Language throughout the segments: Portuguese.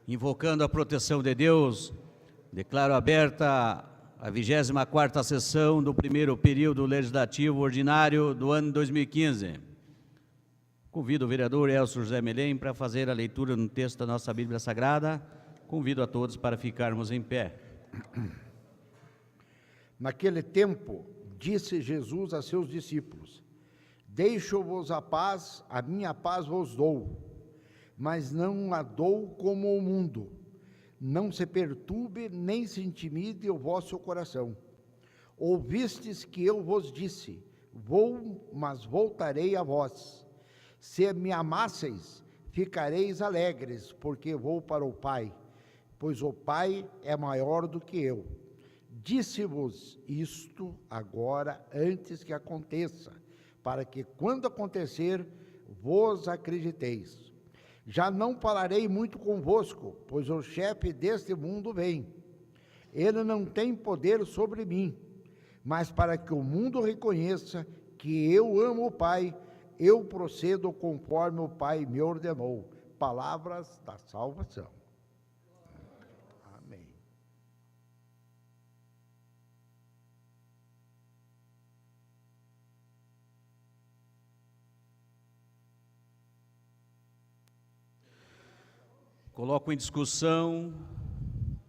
Invocando a proteção de Deus, declaro aberta a 24ª sessão do primeiro período legislativo ordinário do ano 2015. Convido o vereador Elcio José Melém para fazer a leitura no texto da nossa Bíblia Sagrada. Convido a todos para ficarmos em pé. Naquele tempo, disse Jesus a seus discípulos: Deixo-vos a paz, a minha paz vos dou, mas não a dou como o mundo. Não se perturbe nem se intimide o vosso coração. Ouvistes que eu vos disse: Vou, mas voltarei a vós. Se me amasseis, ficareis alegres, porque vou para o Pai, pois o Pai é maior do que eu. Disse-vos isto agora, antes que aconteça, para que, quando acontecer, vos acrediteis. Já não falarei muito convosco, pois o chefe deste mundo vem. Ele não tem poder sobre mim, mas para que o mundo reconheça que eu amo o Pai, eu procedo conforme o Pai me ordenou. Palavras da salvação. Amém. Coloco em discussão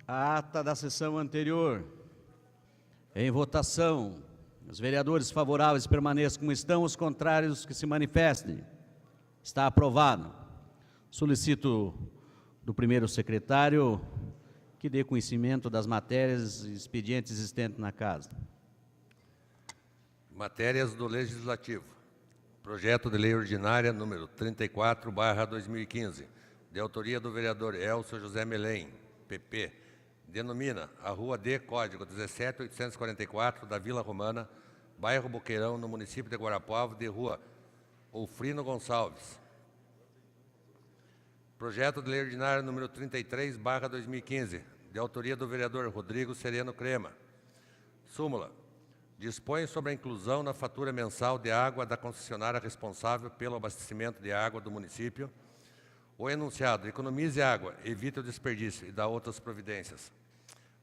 a ata da sessão anterior. Em votação, os vereadores favoráveis permaneçam como estão, os contrários que se manifestem. Está aprovado. Solicito do primeiro secretário que dê conhecimento das matérias e expedientes existentes na casa. Matérias do Legislativo. Projeto de Lei Ordinária número 34/2015. De autoria do vereador Elcio José Melém, PP, denomina a Rua D, código 17844, da Vila Romana, bairro Boqueirão, no município de Guarapuava, de Rua Ofrino Gonçalves. Projeto de Lei Ordinária número 33/2015, de autoria do vereador Rodrigo Sereno Crema. Súmula. Dispõe sobre a inclusão na fatura mensal de água da concessionária responsável pelo abastecimento de água do município o enunciado: economize água, evite o desperdício e dá outras providências.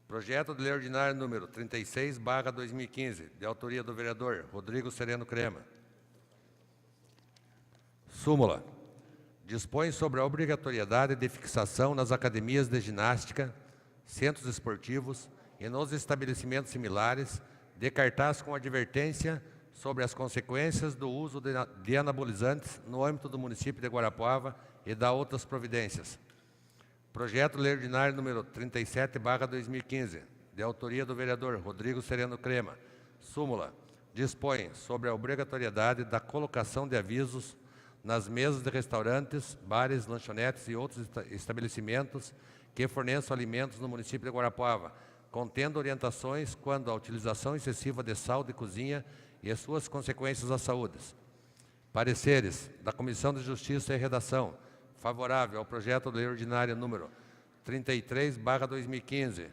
Projeto de Lei Ordinária número 36/2015, de autoria do vereador Rodrigo Sereno Crema. Súmula. Dispõe sobre a obrigatoriedade de fixação nas academias de ginástica, centros esportivos e nos estabelecimentos similares de cartaz com advertência sobre as consequências do uso de anabolizantes no âmbito do município de Guarapuava e dá outras providências. Projeto de Lei Ordinário número 37/2015, de autoria do vereador Rodrigo Sereno Crema. Súmula. Dispõe sobre a obrigatoriedade da colocação de avisos nas mesas de restaurantes, bares, lanchonetes e outros estabelecimentos que forneçam alimentos no município de Guarapuava, contendo orientações quanto à utilização excessiva de sal de cozinha e as suas consequências à saúde. Pareceres da Comissão de Justiça e Redação. Favorável ao projeto de lei ordinária número 33/2015,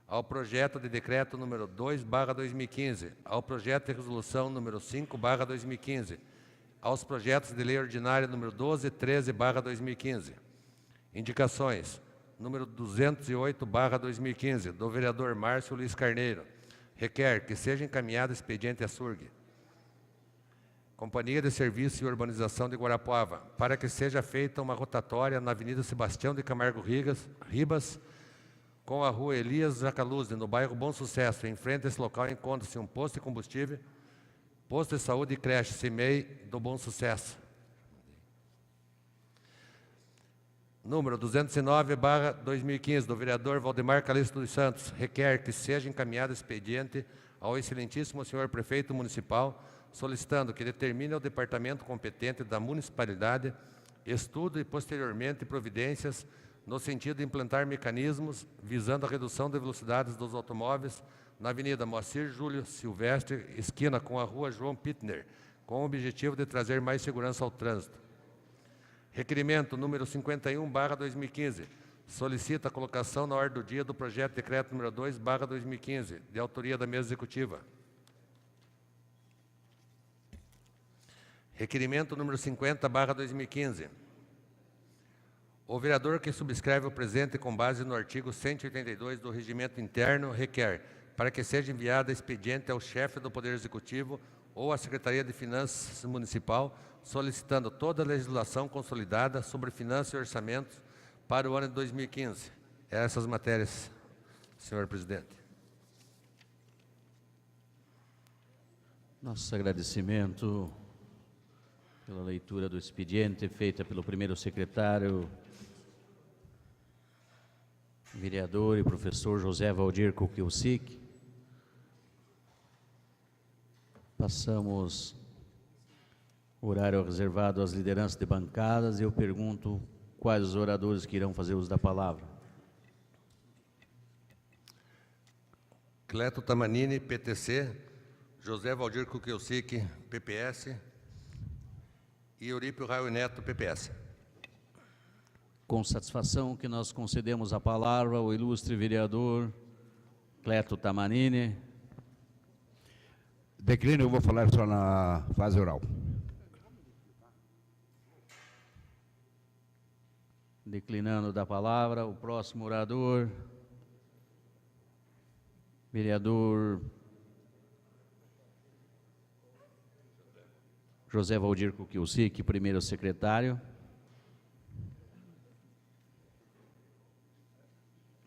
ao projeto de decreto número 2/2015, ao projeto de resolução número 5/2015, aos projetos de lei ordinária número 12 e 13/2015. Indicações. Número 208/2015, do vereador Márcio Luiz Carneiro. Requer que seja encaminhado expediente à SURG. Companhia de Serviço e Urbanização de Guarapuava, para que seja feita uma rotatória na Avenida Sebastião de Camargo Ribas, com a Rua Elias Jacaluzzi, no bairro Bom Sucesso. Em frente a esse local encontra-se um posto de combustível, posto de saúde e creche CIMEI do Bom Sucesso. Número 209/2015, do vereador Valdemar Calixto dos Santos, requer que seja encaminhado expediente ao excelentíssimo senhor prefeito municipal, solicitando que determine ao departamento competente da municipalidade estudo e, posteriormente, providências no sentido de implantar mecanismos visando a redução de velocidades dos automóveis na Avenida Moacir Júlio Silvestre, esquina com a Rua João Pittner, com o objetivo de trazer mais segurança ao trânsito. Requerimento número 51/2015, solicita a colocação na ordem do dia do projeto de decreto número 2/2015, de autoria da mesa executiva. Requerimento número 50/2015. O vereador que subscreve o presente com base no artigo 182 do Regimento Interno requer para que seja enviado expediente ao chefe do Poder Executivo ou à Secretaria de Finanças Municipal, solicitando toda a legislação consolidada sobre finanças e orçamentos para o ano de 2015. Essas matérias, senhor presidente. Nosso agradecimento pela leitura do expediente feita pelo primeiro secretário, vereador e professor José Valdir Kukielsic. Passamos o horário reservado às lideranças de bancadas e eu pergunto quais os oradores que irão fazer uso da palavra. Cleto Tamanini, PTC, José Valdir Kukielsic, PPS, e Eurípio Raio Neto, PPS. Com satisfação que nós concedemos a palavra ao ilustre vereador Cleto Tamanini. Declino, eu vou falar só na fase oral. Declinando da palavra, o próximo orador, vereador José Valdir Kukielsic, primeiro secretário.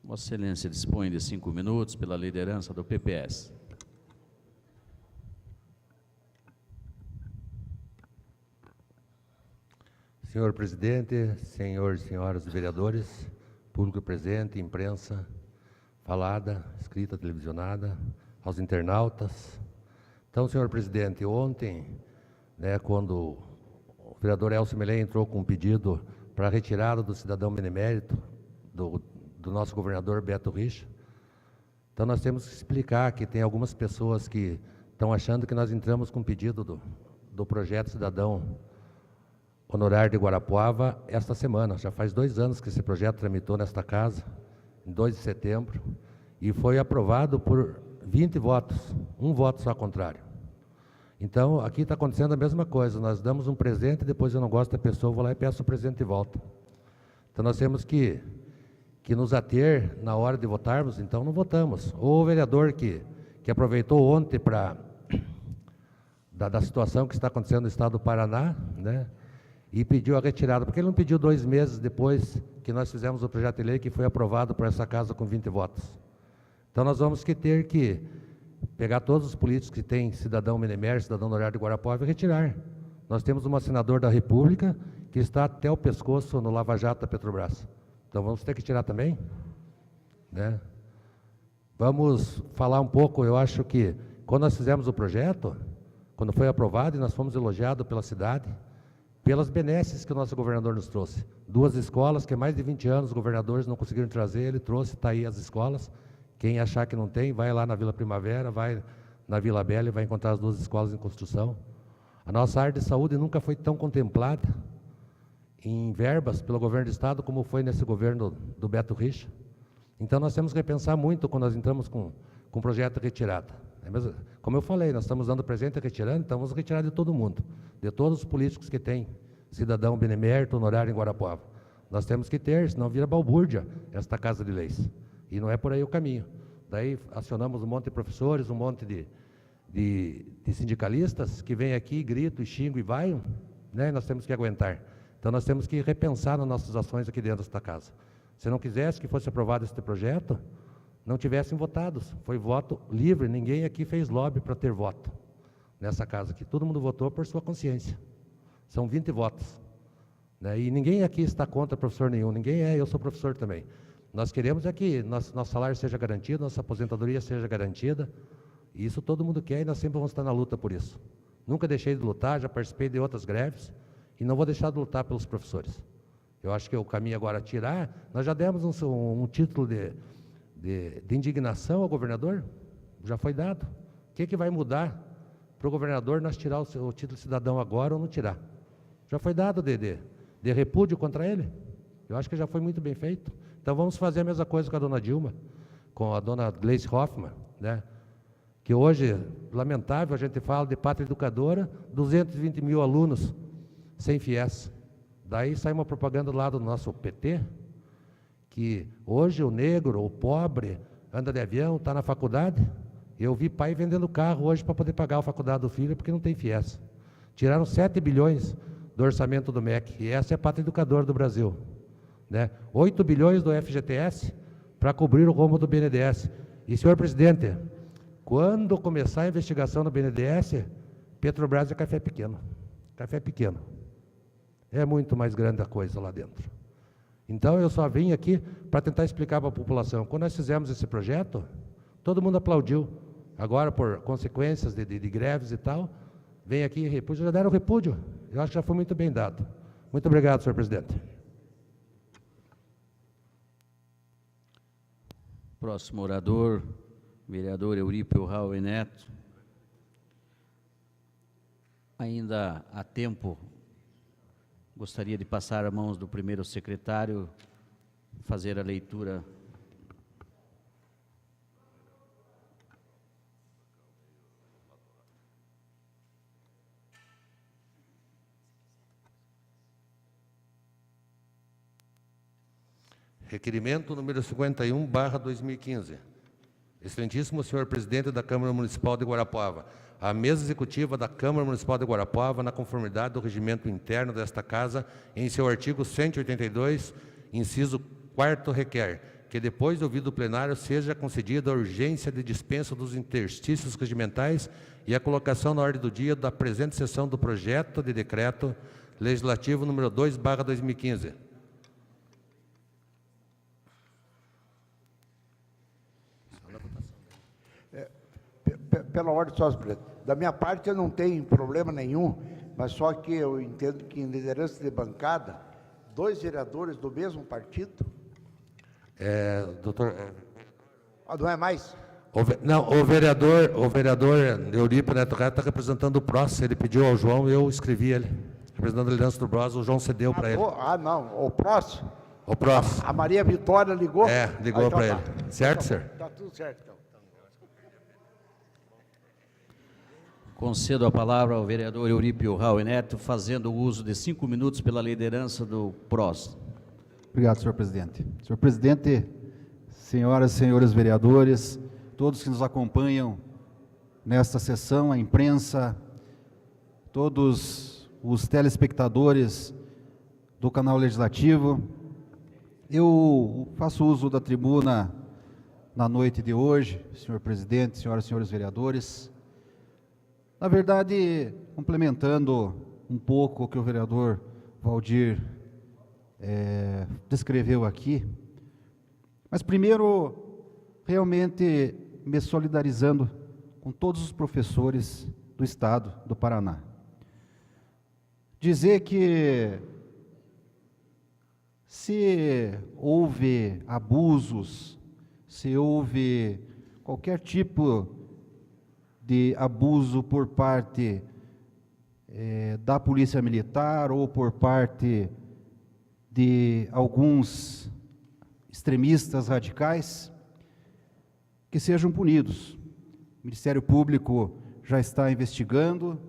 Vossa Excelência dispõe de 5 minutos pela liderança do PPS. Senhor presidente, senhores e senhoras vereadores, público presente, imprensa, falada, escrita, televisionada, aos internautas. Então, senhor presidente, ontem, quando o vereador Elcio Melém entrou com um pedido para a retirada do cidadão benemérito, do nosso governador Beto Richa, então nós temos que explicar que tem algumas pessoas que estão achando que nós entramos com um pedido do projeto cidadão honorário de Guarapuava esta semana. Já faz 2 anos que esse projeto tramitou nesta casa, em 2 de setembro, e foi aprovado por 20 votos, 1 voto só contrário. Então, aqui está acontecendo a mesma coisa, nós damos um presente, depois eu não gosto da pessoa, vou lá e peço o presente de volta. Então, nós temos que nos ater na hora de votarmos, então não votamos. Ou o vereador que aproveitou ontem da situação que está acontecendo no estado do Paraná, e pediu a retirada, porque ele não pediu 2 meses depois que nós fizemos o projeto de lei que foi aprovado por essa casa com 20 votos. Então nós vamos ter que pegar todos os políticos que têm cidadão benemérito, cidadão honorário de Guarapuava e retirar. Nós temos um senador da República que está até o pescoço no Lava Jato da Petrobras. Então vamos ter que tirar também, Vamos falar um pouco, eu acho que quando nós fizemos o projeto, quando foi aprovado e nós fomos elogiados pela cidade, pelas benesses que o nosso governador nos trouxe. 2 escolas que há mais de 20 anos os governadores não conseguiram trazer, ele trouxe, está aí as escolas. Quem achar que não tem, vai lá na Vila Primavera, vai na Vila Bela e vai encontrar as 2 escolas em construção. A nossa área de saúde nunca foi tão contemplada em verbas pelo governo do estado como foi nesse governo do Beto Richa. Então nós temos que repensar muito quando nós entramos com o projeto de retirada. Como eu falei, nós estamos dando presente e retirando, então vamos retirar de todo mundo, de todos os políticos que têm cidadão benemérito, honorário em Guarapuava. Nós temos que ter, senão vira balbúrdia esta Casa de Leis. E não é por aí o caminho. Daí acionamos um monte de professores, um monte de sindicalistas que vêm aqui, gritam e xingam e vaiam, nós temos que aguentar. Então nós temos que repensar nas nossas ações aqui dentro desta casa. Se não quisesse que fosse aprovado este projeto, não tivessem votados. Foi voto livre, ninguém aqui fez lobby para ter voto nessa casa aqui. Todo mundo votou por sua consciência. São 20 votos. E ninguém aqui está contra professor nenhum, ninguém eu sou professor também. Nós queremos que nosso salário seja garantido, nossa aposentadoria seja garantida, e isso todo mundo quer e nós sempre vamos estar na luta por isso. Nunca deixei de lutar, já participei de outras greves, e não vou deixar de lutar pelos professores. Eu acho que o caminho agora é tirar, nós já demos um título de indignação ao governador, já foi dado. O que vai mudar para o governador nós tirar o título de cidadão agora ou não tirar? Já foi dado de repúdio contra ele. Eu acho que já foi muito bem feito. Então vamos fazer a mesma coisa com a dona Dilma, com a dona Gleice Hoffmann, que hoje, lamentável, a gente fala de pátria educadora, 220 mil alunos sem FIES. Daí sai uma propaganda lá do nosso PT, que hoje o negro, o pobre, anda de avião, está na faculdade. Eu vi pai vendendo carro hoje para poder pagar a faculdade do filho, porque não tem FIES. Tiraram 7 bilhões do orçamento do MEC, e essa é a pátria educadora do Brasil. Né? 8 bilhões do FGTS para cobrir o rombo do BNDES. E, senhor presidente, quando começar a investigação no BNDES, Petrobras é café pequeno. Café pequeno. É muito mais grande a coisa lá dentro. Então, eu só vim aqui para tentar explicar para a população. Quando nós fizemos esse projeto, todo mundo aplaudiu. Agora, por consequências de greves e tal, vem aqui e repúdio. Já deram repúdio. Eu acho que já foi muito bem dado. Muito obrigado, senhor presidente. Próximo orador, vereador Eurípio Raul Neto. Ainda há tempo, gostaria de passar a mãos do primeiro secretário, fazer a leitura. Requerimento número 51/2015. Excelentíssimo senhor presidente da Câmara Municipal de Guarapuava, a mesa executiva da Câmara Municipal de Guarapuava, na conformidade do regimento interno desta Casa, em seu artigo 182, inciso 4º, requer que, depois do ouvido plenário, seja concedida a urgência de dispensa dos interstícios regimentais e a colocação na ordem do dia da presente sessão do projeto de decreto legislativo número 2/2015. Pela ordem, só, presidente. Da minha parte, eu não tenho problema nenhum, mas só que eu entendo que em liderança de bancada, 2 vereadores do mesmo partido... Doutor... não é mais? O vereador Eurípio Neto Gato está representando o PROS, ele pediu ao João, eu escrevi ele, representando a liderança do PROS, o João cedeu para ele. Não, o PROS? O PROS. A Maria Vitória ligou? Ligou então para tá. ele. Certo, senhor? Está tudo certo, então. Concedo a palavra ao vereador Eurípio Raul Neto, fazendo uso de 5 minutos pela liderança do PROS. Obrigado, senhor presidente. Senhor presidente, senhoras e senhores vereadores, todos que nos acompanham nesta sessão, a imprensa, todos os telespectadores do canal legislativo, eu faço uso da tribuna na noite de hoje, senhor presidente, senhoras e senhores vereadores. Na verdade, complementando um pouco o que o vereador Valdir descreveu aqui, mas primeiro, realmente me solidarizando com todos os professores do Estado do Paraná. Dizer que se houve abusos, se houve qualquer tipo de abuso por parte da Polícia Militar ou por parte de alguns extremistas radicais, que sejam punidos. O Ministério Público já está investigando, o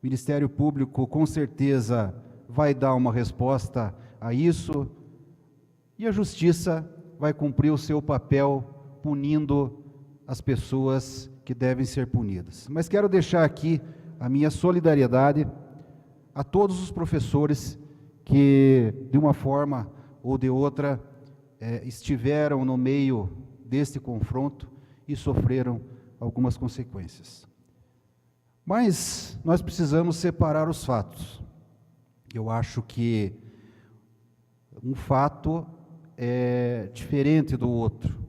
Ministério Público com certeza vai dar uma resposta a isso, e a Justiça vai cumprir o seu papel punindo as pessoas que devem ser punidas. Mas quero deixar aqui a minha solidariedade a todos os professores que, de uma forma ou de outra, estiveram no meio deste confronto e sofreram algumas consequências. Mas nós precisamos separar os fatos. Eu acho que um fato é diferente do outro.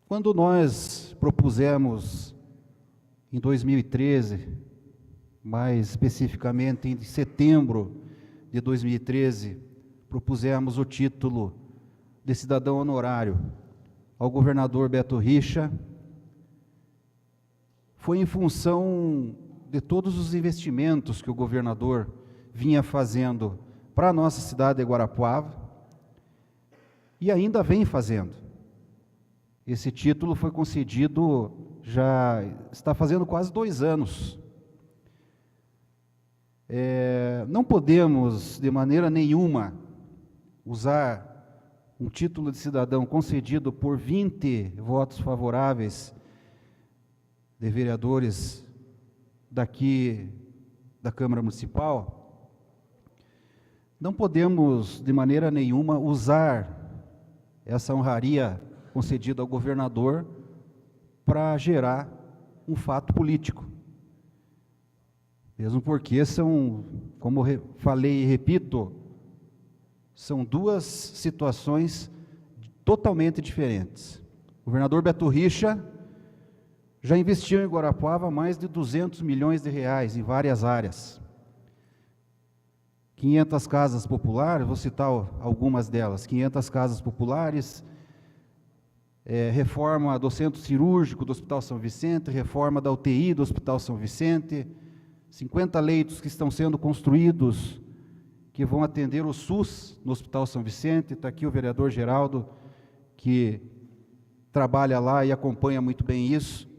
Quando nós propusemos, em 2013, mais especificamente em setembro de 2013, propusemos o título de cidadão honorário ao governador Beto Richa, foi em função de todos os investimentos que o governador vinha fazendo para a nossa cidade de Guarapuava e ainda vem fazendo. Esse título foi concedido, já está fazendo quase 2 anos. Não podemos, de maneira nenhuma, usar um título de cidadão concedido por 20 votos favoráveis de vereadores daqui da Câmara Municipal. Não podemos, de maneira nenhuma, usar essa honraria concedida ao governador para gerar um fato político. Mesmo porque são, como falei e repito, são duas situações totalmente diferentes. O governador Beto Richa já investiu em Guarapuava mais de 200 milhões de reais em várias áreas. 500 casas populares, vou citar algumas delas, 500 casas populares, reforma do centro cirúrgico do Hospital São Vicente, reforma da UTI do Hospital São Vicente, 50 leitos que estão sendo construídos, que vão atender o SUS no Hospital São Vicente. Está aqui o vereador Geraldo, que trabalha lá e acompanha muito bem isso.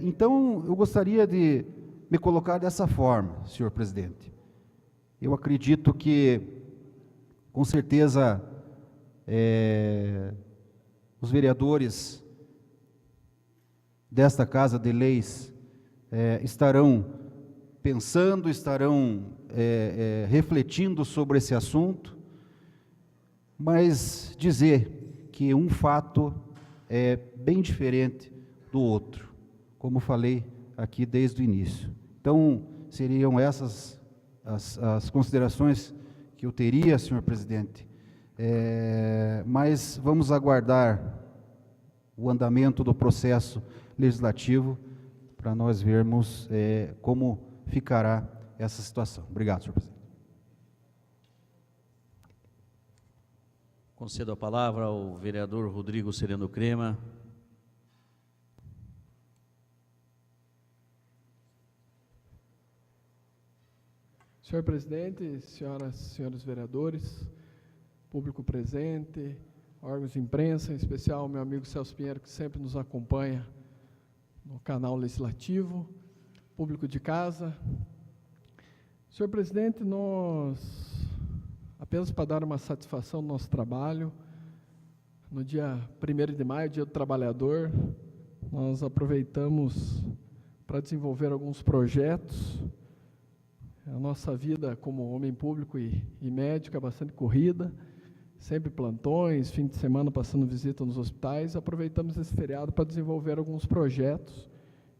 Então, eu gostaria de me colocar dessa forma, senhor presidente. Eu acredito que, com certeza, os vereadores desta Casa de Leis estarão pensando, estarão refletindo sobre esse assunto, mas dizer que um fato é bem diferente do outro, como falei aqui desde o início. Então, seriam essas as considerações que eu teria, senhor presidente, mas vamos aguardar o andamento do processo legislativo para nós vermos como ficará essa situação. Obrigado, senhor presidente. Concedo a palavra ao vereador Rodrigo Sereno Crema. Senhor presidente, senhoras e senhores vereadores, público presente, órgãos de imprensa, em especial meu amigo Celso Pinheiro, que sempre nos acompanha no canal legislativo, público de casa. Senhor presidente, nós, apenas para dar uma satisfação no nosso trabalho, no dia 1º de maio, dia do trabalhador, nós aproveitamos para desenvolver alguns projetos. A nossa vida como homem público e médico é bastante corrida, sempre plantões, fim de semana passando visita nos hospitais. Aproveitamos esse feriado para desenvolver alguns projetos.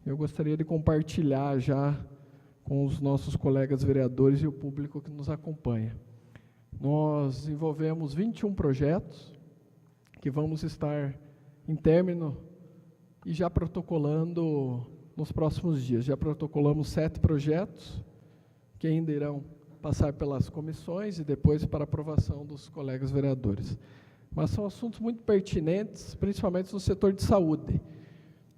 Eu gostaria de compartilhar já com os nossos colegas vereadores e o público que nos acompanha. Nós desenvolvemos 21 projetos que vamos estar em término e já protocolando nos próximos dias. Já protocolamos 7 projetos que ainda irão passar pelas comissões e depois para aprovação dos colegas vereadores. Mas são assuntos muito pertinentes, principalmente no setor de saúde.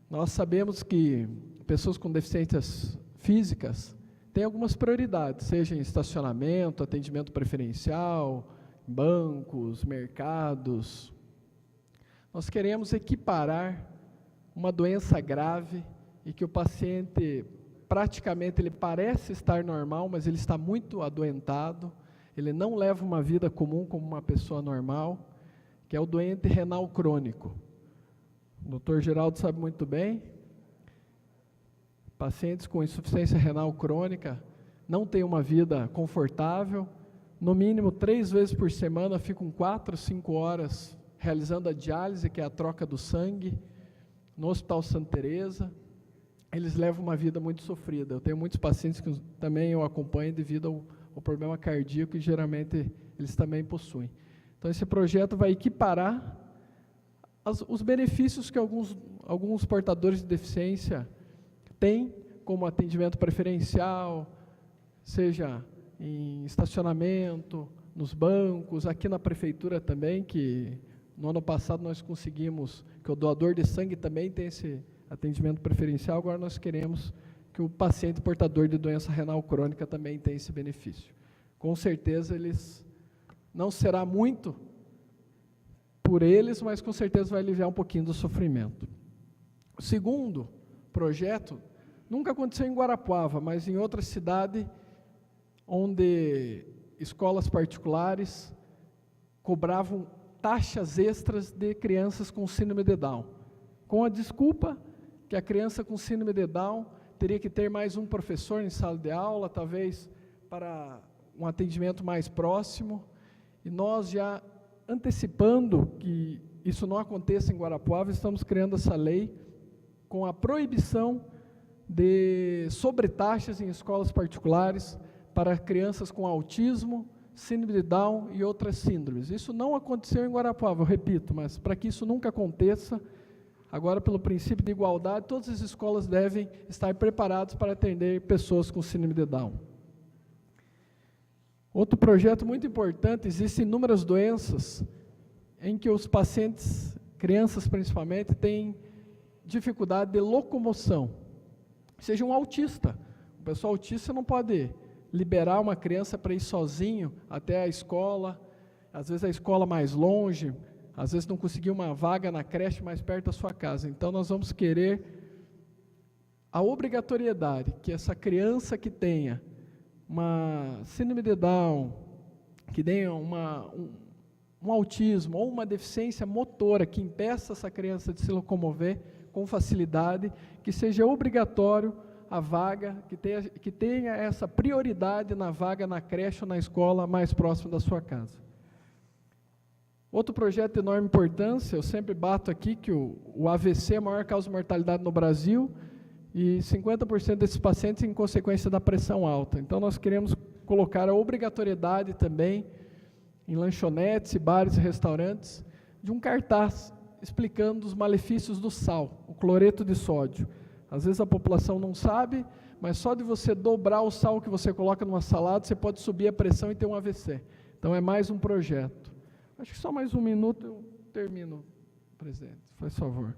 Nós sabemos que pessoas com deficiências físicas têm algumas prioridades, seja em estacionamento, atendimento preferencial, bancos, mercados. Nós queremos equiparar uma doença grave e que o paciente praticamente ele parece estar normal, mas ele está muito adoentado, ele não leva uma vida comum como uma pessoa normal, que é o doente renal crônico. O doutor Geraldo sabe muito bem, pacientes com insuficiência renal crônica não têm uma vida confortável, no mínimo 3 vezes por semana ficam 4, 5 horas realizando a diálise, que é a troca do sangue, no Hospital Santa Teresa. Eles levam uma vida muito sofrida. Eu tenho muitos pacientes que também eu acompanho devido ao problema cardíaco que geralmente eles também possuem. Então, esse projeto vai equiparar os benefícios que alguns portadores de deficiência têm, como atendimento preferencial, seja em estacionamento, nos bancos, aqui na prefeitura também, que no ano passado nós conseguimos que o doador de sangue também tem esse atendimento preferencial. Agora nós queremos que o paciente portador de doença renal crônica também tenha esse benefício. Com certeza eles, não será muito por eles, mas com certeza vai aliviar um pouquinho do sofrimento. O segundo projeto, Nunca aconteceu em Guarapuava, mas em outra cidade, onde escolas particulares cobravam taxas extras de crianças com síndrome de Down, com a desculpa que a criança com síndrome de Down teria que ter mais um professor em sala de aula, talvez para um atendimento mais próximo, e nós já antecipando que isso não aconteça em Guarapuava, estamos criando essa lei com a proibição de sobretaxas em escolas particulares para crianças com autismo, síndrome de Down e outras síndromes. Isso não aconteceu em Guarapuava, eu repito, mas para que isso nunca aconteça, agora pelo princípio de igualdade, todas as escolas devem estar preparadas para atender pessoas com síndrome de Down. Outro projeto muito importante, existem inúmeras doenças em que os pacientes, crianças principalmente, têm dificuldade de locomoção. Seja um autista, o pessoal autista não pode liberar uma criança para ir sozinho até a escola, às vezes a escola mais longe, às vezes não conseguir uma vaga na creche mais perto da sua casa. Então nós vamos querer a obrigatoriedade que essa criança que tenha uma síndrome de Down, que tenha um autismo ou uma deficiência motora que impeça essa criança de se locomover com facilidade, que seja obrigatório a vaga, que tenha essa prioridade na vaga na creche ou na escola mais próxima da sua casa. Outro projeto de enorme importância, eu sempre bato aqui que o AVC é a maior causa de mortalidade no Brasil e 50% desses pacientes em consequência da pressão alta. Então nós queremos colocar a obrigatoriedade também em lanchonetes, bares e restaurantes de um cartaz explicando os malefícios do sal, o cloreto de sódio. Às vezes a população não sabe, mas só de você dobrar o sal que você coloca numa salada, você pode subir a pressão e ter um AVC. Então é mais um projeto. Acho que só mais um minuto eu termino, presidente, faz favor.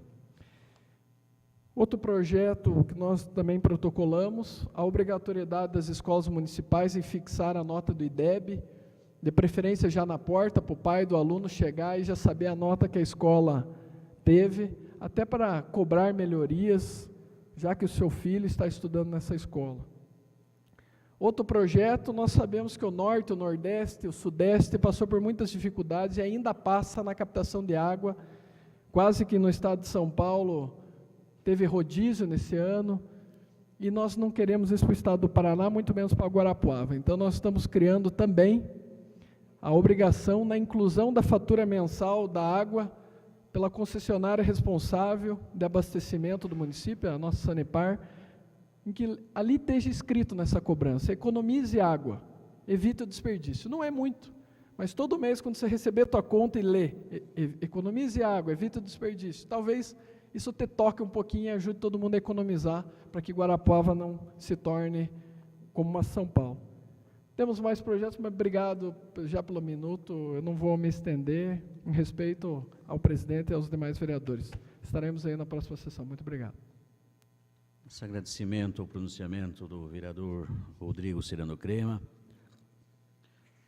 Outro projeto que nós também protocolamos, a obrigatoriedade das escolas municipais em fixar a nota do IDEB, de preferência já na porta, para o pai do aluno chegar e já saber a nota que a escola teve, até para cobrar melhorias, já que o seu filho está estudando nessa escola. Outro projeto, nós sabemos que o Norte, o Nordeste, o Sudeste passou por muitas dificuldades e ainda passa na captação de água, quase que no estado de São Paulo teve rodízio nesse ano, e nós não queremos isso para o estado do Paraná, muito menos para Guarapuava. Então nós estamos criando também a obrigação na inclusão da fatura mensal da água pela concessionária responsável de abastecimento do município, a nossa Sanepar, em que ali esteja escrito nessa cobrança, economize água, evite o desperdício. Não é muito, mas todo mês, quando você receber a tua conta e ler, economize água, evite o desperdício, talvez isso te toque um pouquinho e ajude todo mundo a economizar, para que Guarapuava não se torne como uma São Paulo. Temos mais projetos, mas obrigado já pelo minuto, eu não vou me estender, em respeito ao presidente e aos demais vereadores. Estaremos aí na próxima sessão. Muito obrigado. Esse agradecimento ao pronunciamento do vereador Rodrigo Cirano Crema.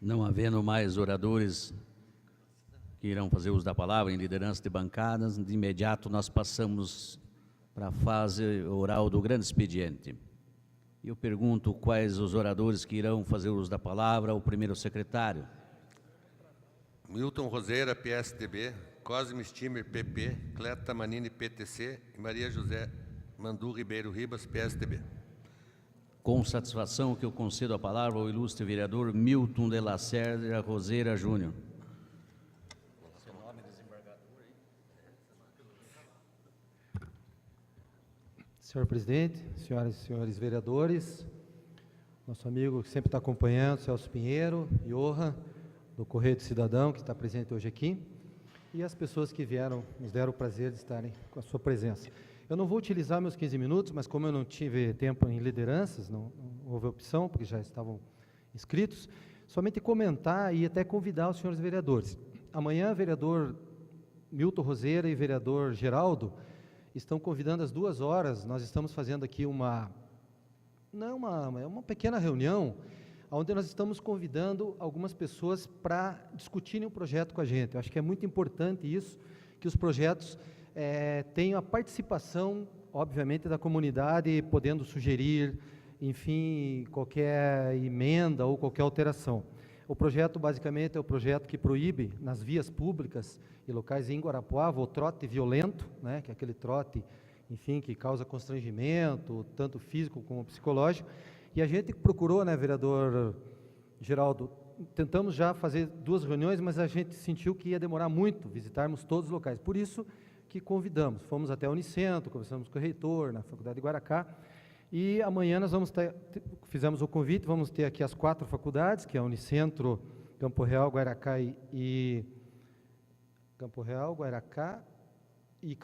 Não havendo mais oradores que irão fazer uso da palavra em liderança de bancadas, de imediato nós passamos para a fase oral do grande expediente. Eu pergunto quais os oradores que irão fazer uso da palavra. O primeiro secretário. Milton Roseira, PSDB, Cosme Stimmer, PP, Cleta Manini, PTC e Maria José Mandu Ribeiro Ribas, PSDB. Com satisfação que eu concedo a palavra ao ilustre vereador Milton de Lacerda Roseira Júnior. Senhor presidente, senhoras e senhores vereadores, nosso amigo que sempre está acompanhando, Celso Pinheiro, Johan, do Correio do Cidadão, que está presente hoje aqui, e as pessoas que vieram, nos deram o prazer de estarem com a sua presença. Eu não vou utilizar meus 15 minutos, mas como eu não tive tempo em lideranças, não houve opção, porque já estavam inscritos, somente comentar e até convidar os senhores vereadores. Amanhã, vereador Milton Roseira e vereador Geraldo estão convidando às 2 horas, nós estamos fazendo aqui uma pequena reunião, onde nós estamos convidando algumas pessoas para discutirem o projeto com a gente. Eu acho que é muito importante isso, que os projetos tenham a participação obviamente, da comunidade, podendo sugerir, enfim, qualquer emenda ou qualquer alteração. O projeto, basicamente, é o projeto que proíbe, nas vias públicas e locais em Guarapuava, o trote violento, né, que é aquele trote, enfim, que causa constrangimento, tanto físico como psicológico. E a gente procurou, né, vereador Geraldo, tentamos já fazer 2 reuniões, mas a gente sentiu que ia demorar muito visitarmos todos os locais. Por isso que convidamos, fomos até a Unicentro, conversamos com o reitor na Faculdade de Guaracá, e amanhã nós vamos ter, fizemos o convite, vamos ter aqui as 4 faculdades, que é a Unicentro, Campo Real, Guaracá e Campo Real, Guaracá e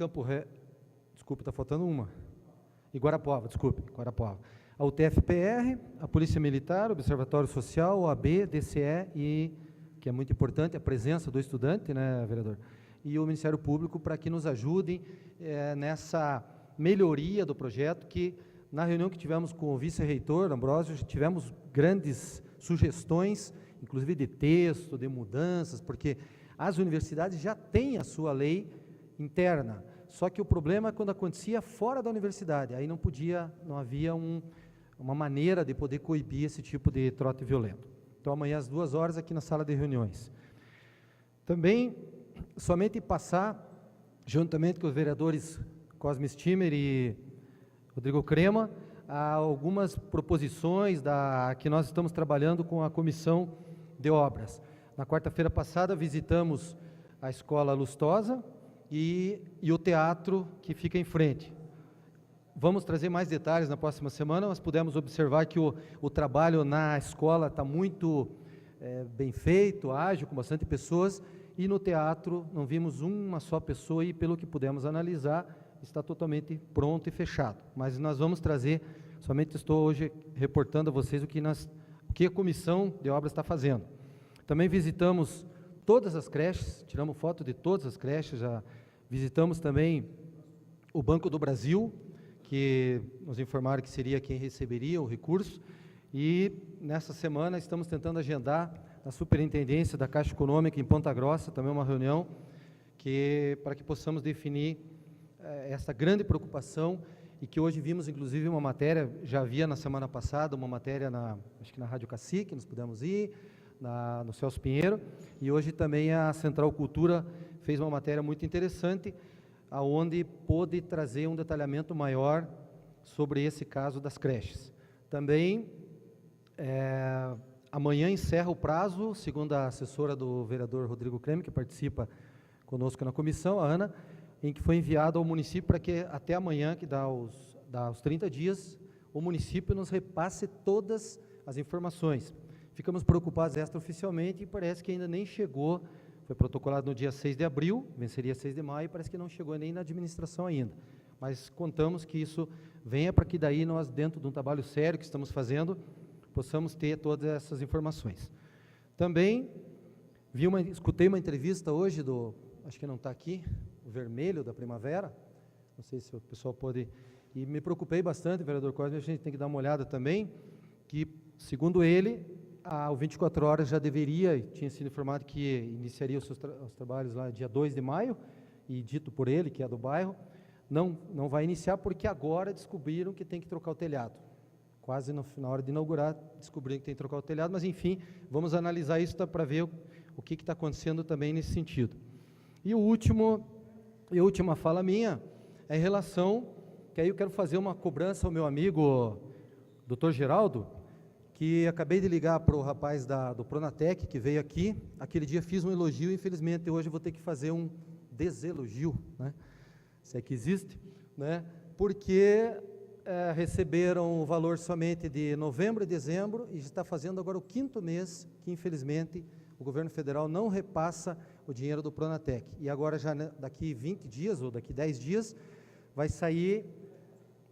desculpe, está faltando uma. E Guarapuava, desculpe, Guarapuava. A UTF-PR, a Polícia Militar, o Observatório Social, o AB, DCE e, que é muito importante, a presença do estudante, né, vereador? E o Ministério Público para que nos ajudem nessa melhoria do projeto, que na reunião que tivemos com o vice-reitor, Ambrósio, tivemos grandes sugestões, inclusive de texto, de mudanças, porque as universidades já têm a sua lei interna, só que o problema é quando acontecia fora da universidade, aí não havia uma maneira de poder coibir esse tipo de trote violento. Então, amanhã às 2 horas, aqui na sala de reuniões. Também, somente passar, juntamente com os vereadores Cosme Stimmer e Rodrigo Crema, há algumas proposições que nós estamos trabalhando com a Comissão de Obras. Na quarta-feira passada, visitamos a Escola Lustosa e o teatro que fica em frente. Vamos trazer mais detalhes na próxima semana, mas pudemos observar que o trabalho na escola está muito bem feito, ágil, com bastante pessoas, e no teatro não vimos uma só pessoa, e pelo que pudemos analisar, está totalmente pronto e fechado. Mas nós vamos trazer, somente estou hoje reportando a vocês o que a Comissão de Obras está fazendo. Também visitamos todas as creches, tiramos foto de todas as creches, já visitamos também o Banco do Brasil, que nos informaram que seria quem receberia o recurso, e nessa semana estamos tentando agendar na Superintendência da Caixa Econômica em Ponta Grossa, também uma reunião, para que possamos definir essa grande preocupação, e que hoje vimos inclusive uma matéria, já havia na semana passada uma matéria, acho que na Rádio Cacique, nós pudemos ir, no Celso Pinheiro, e hoje também a Central Cultura fez uma matéria muito interessante, aonde pôde trazer um detalhamento maior sobre esse caso das creches. Também, amanhã encerra o prazo, segundo a assessora do vereador Rodrigo Creme, que participa conosco na comissão, a Ana, em que foi enviado ao município para que até amanhã, que dá os 30 dias, o município nos repasse todas as informações. Ficamos preocupados extraoficialmente e parece que ainda nem chegou, foi protocolado no dia 6 de abril, venceria 6 de maio, parece que não chegou nem na administração ainda. Mas contamos que isso venha para que daí nós, dentro de um trabalho sério que estamos fazendo, possamos ter todas essas informações. Também escutei uma entrevista hoje acho que não está aqui, o Vermelho da Primavera, não sei se o pessoal pode, e me preocupei bastante, vereador Cosme, a gente tem que dar uma olhada também, que, segundo ele, o 24 horas já tinha sido informado que iniciaria os trabalhos lá dia 2 de maio, e dito por ele, que é do bairro, não vai iniciar porque agora descobriram que tem que trocar o telhado. Quase na hora de inaugurar, descobriram que tem que trocar o telhado, mas enfim, vamos analisar isso para ver o que está acontecendo também nesse sentido. E a última fala minha é em relação, que aí eu quero fazer uma cobrança ao meu amigo Dr. Geraldo, que acabei de ligar para o rapaz do Pronatec, que veio aqui, aquele dia fiz um elogio, infelizmente hoje eu vou ter que fazer um deselogio, né? Se é que existe, né? Porque receberam o valor somente de novembro e dezembro, e está fazendo agora o 5º mês que, infelizmente, o governo federal não repassa o dinheiro do Pronatec. E agora, já daqui 20 dias, ou daqui 10 dias, vai sair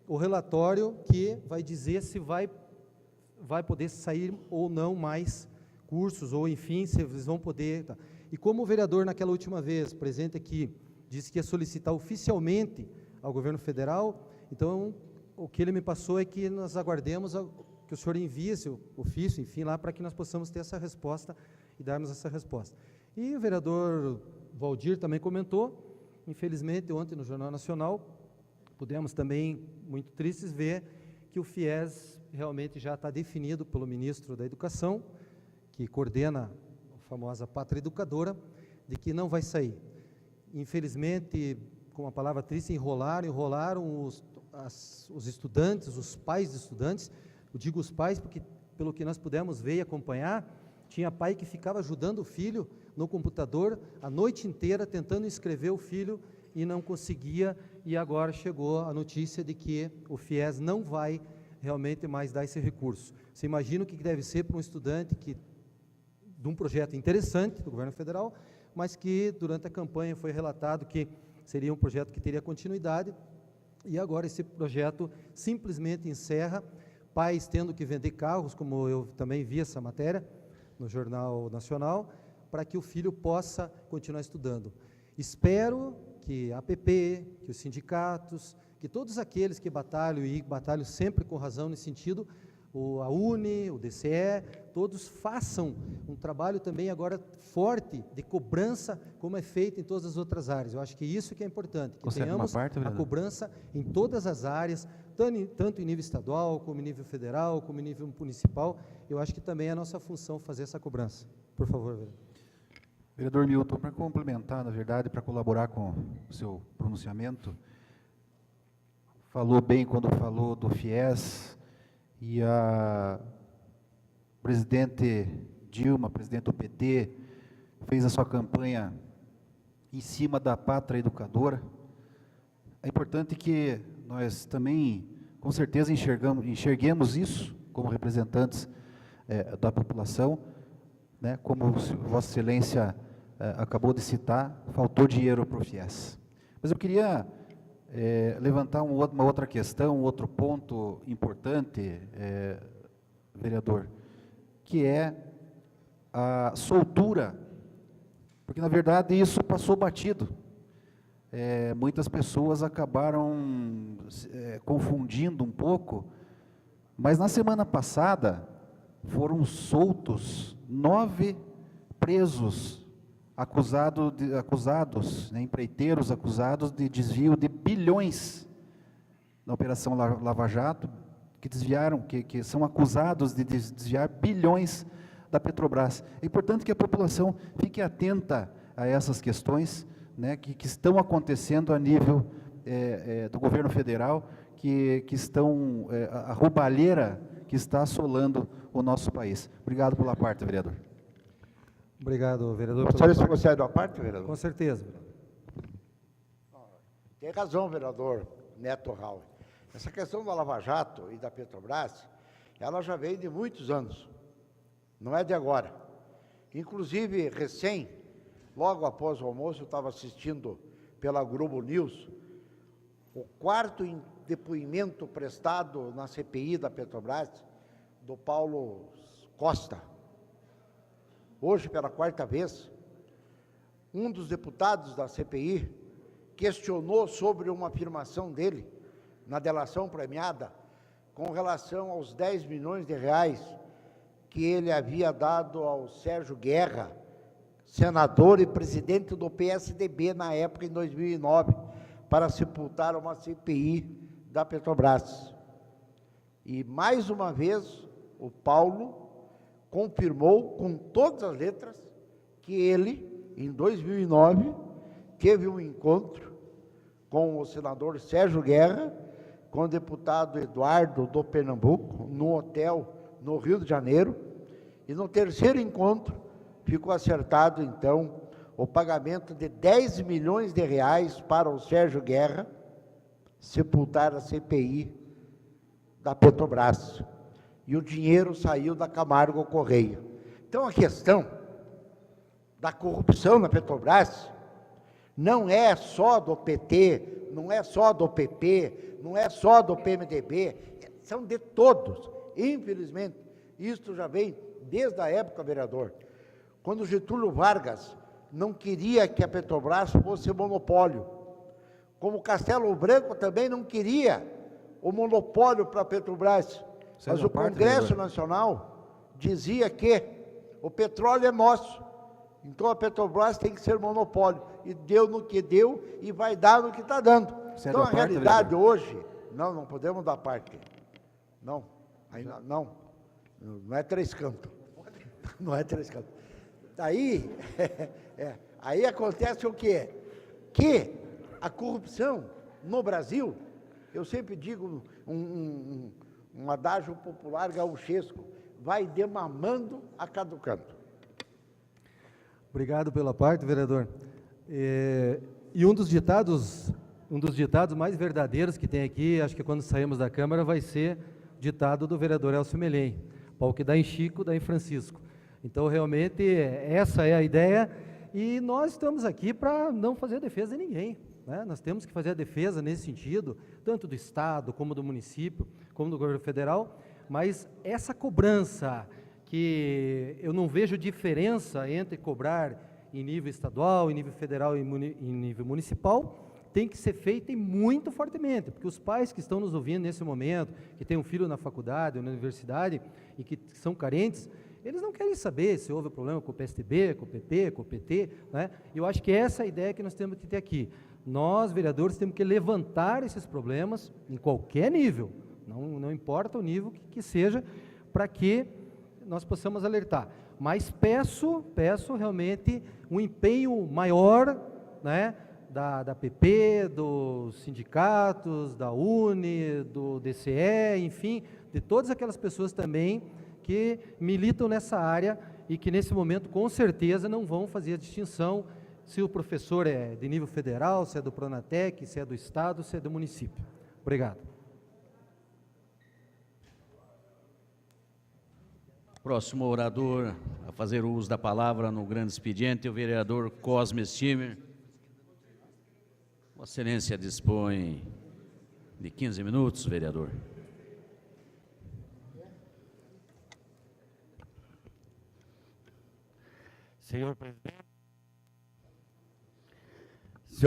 o relatório que vai dizer se vai poder sair ou não mais cursos, ou enfim, se eles vão poder. Tá. E como o vereador, naquela última vez, presente aqui, disse que ia solicitar oficialmente ao governo federal, então o que ele me passou é que nós aguardemos que o senhor envie esse ofício, enfim, lá, para que nós possamos ter essa resposta e darmos essa resposta. E o vereador Valdir também comentou, infelizmente, ontem no Jornal Nacional, pudemos também, muito tristes, ver que o FIES realmente já está definido pelo ministro da Educação, que coordena a famosa Pátria Educadora, de que não vai sair. Infelizmente, com uma palavra triste, enrolaram os estudantes, os pais de estudantes. Eu digo os pais porque, pelo que nós pudemos ver e acompanhar, tinha pai que ficava ajudando o filho no computador a noite inteira, tentando inscrever o filho e não conseguia, e agora chegou a notícia de que o FIES não vai realmente mais dar esse recurso. Você imagina o que deve ser para um estudante de um projeto interessante do governo federal, mas que durante a campanha foi relatado que seria um projeto que teria continuidade, e agora esse projeto simplesmente encerra, pais tendo que vender carros, como eu também vi essa matéria no Jornal Nacional, para que o filho possa continuar estudando. Espero que a APP, que os sindicatos, que todos aqueles que batalham, e batalham sempre com razão nesse sentido, a UNE, o DCE, todos façam um trabalho também agora forte de cobrança, como é feito em todas as outras áreas. Eu acho que isso que é importante, que tenhamos a cobrança em todas as áreas, tanto em nível estadual, como em nível federal, como em nível municipal. Eu acho que também é a nossa função fazer essa cobrança. Por favor, vereador. Vereador Milton, para complementar, na verdade, para colaborar com o seu pronunciamento, falou bem quando falou do FIES, e a presidente Dilma, presidente do PT, fez a sua campanha em cima da Pátria Educadora. É importante que nós também, com certeza, enxerguemos isso como representantes da população, né, como Vossa Excelência acabou de citar, faltou dinheiro para o FIES. Mas eu queria levantar uma outra questão, um outro ponto importante, vereador, que é a soltura, porque, na verdade, isso passou batido. Muitas pessoas acabaram confundindo um pouco, mas na semana passada foram soltos 9 presos, acusados, né, empreiteiros acusados de desvio de bilhões na Operação Lava Jato, que são acusados de desviar bilhões da Petrobras. É importante que a população fique atenta a essas questões, né, que estão acontecendo a nível do governo federal, que estão, a roubalheira que está assolando o nosso país. Obrigado pela parte, vereador. Obrigado, vereador. Gostaria de conceder a parte, vereador? Com certeza, vereador. Tem razão, vereador Neto Raul. Essa questão da Lava Jato e da Petrobras, ela já vem de muitos anos, não é de agora. Inclusive, logo após o almoço, eu estava assistindo pela Globo News, o 4º depoimento prestado na CPI da Petrobras, do Paulo Costa. Hoje, pela 4ª vez, um dos deputados da CPI questionou sobre uma afirmação dele, na delação premiada, com relação aos 10 milhões de reais que ele havia dado ao Sérgio Guerra, senador e presidente do PSDB na época, em 2009, para sepultar uma CPI da Petrobras. E, mais uma vez, o Paulo confirmou com todas as letras que ele, em 2009, teve um encontro com o senador Sérgio Guerra, com o deputado Eduardo do Pernambuco, no hotel no Rio de Janeiro, e no 3º encontro ficou acertado, então, o pagamento de 10 milhões de reais para o Sérgio Guerra sepultar a CPI da Petrobras. E o dinheiro saiu da Camargo Correia. Então, a questão da corrupção na Petrobras não é só do PT, não é só do PP, não é só do PMDB, são de todos. Infelizmente, isso já vem desde a época, vereador, quando Getúlio Vargas não queria que a Petrobras fosse monopólio, como Castelo Branco também não queria o monopólio para a Petrobras. Mas o Congresso Nacional dizia que o petróleo é nosso Então a Petrobras tem que ser monopólio, e deu no que deu, e vai dar no que está dando. Você é Então da a parte, realidade hoje, não podemos dar parte, não, ainda não é Três Cantos, não é Três Cantos. Aí, aí acontece o quê? Que a corrupção no Brasil, eu sempre digo um adágio popular gauchesco, vai demamando a cada canto. Obrigado pela parte, vereador. E um dos ditados mais verdadeiros que tem aqui, acho que quando saímos da Câmara, vai ser ditado do vereador Elcio Melém: pau que dá em Chico, dá em Francisco. Então, realmente, essa é a ideia, e nós estamos aqui para não fazer defesa de ninguém, né? Nós temos que fazer a defesa nesse sentido, tanto do Estado, como do município, como do governo federal, mas essa cobrança, que eu não vejo diferença entre cobrar em nível estadual, em nível federal e em nível municipal, tem que ser feita e muito fortemente, porque os pais que estão nos ouvindo nesse momento, que têm um filho na faculdade ou na universidade e que são carentes, eles não querem saber se houve problema com o PSDB, com o PP, com o PT, né? Eu acho que essa é a ideia que nós temos que ter aqui. Nós, vereadores, temos que levantar esses problemas em qualquer nível, não importa o nível que seja, para que nós possamos alertar. Mas peço realmente um empenho maior, né, da PP, dos sindicatos, da UNE, do DCE, enfim, de todas aquelas pessoas também que militam nessa área e que nesse momento com certeza não vão fazer a distinção se o professor é de nível federal, se é do Pronatec, se é do Estado, se é do município. Obrigado. Próximo orador a fazer uso da palavra no grande expediente, o vereador Cosme Stimer. Vossa Excelência dispõe de 15 minutos, vereador. Senhor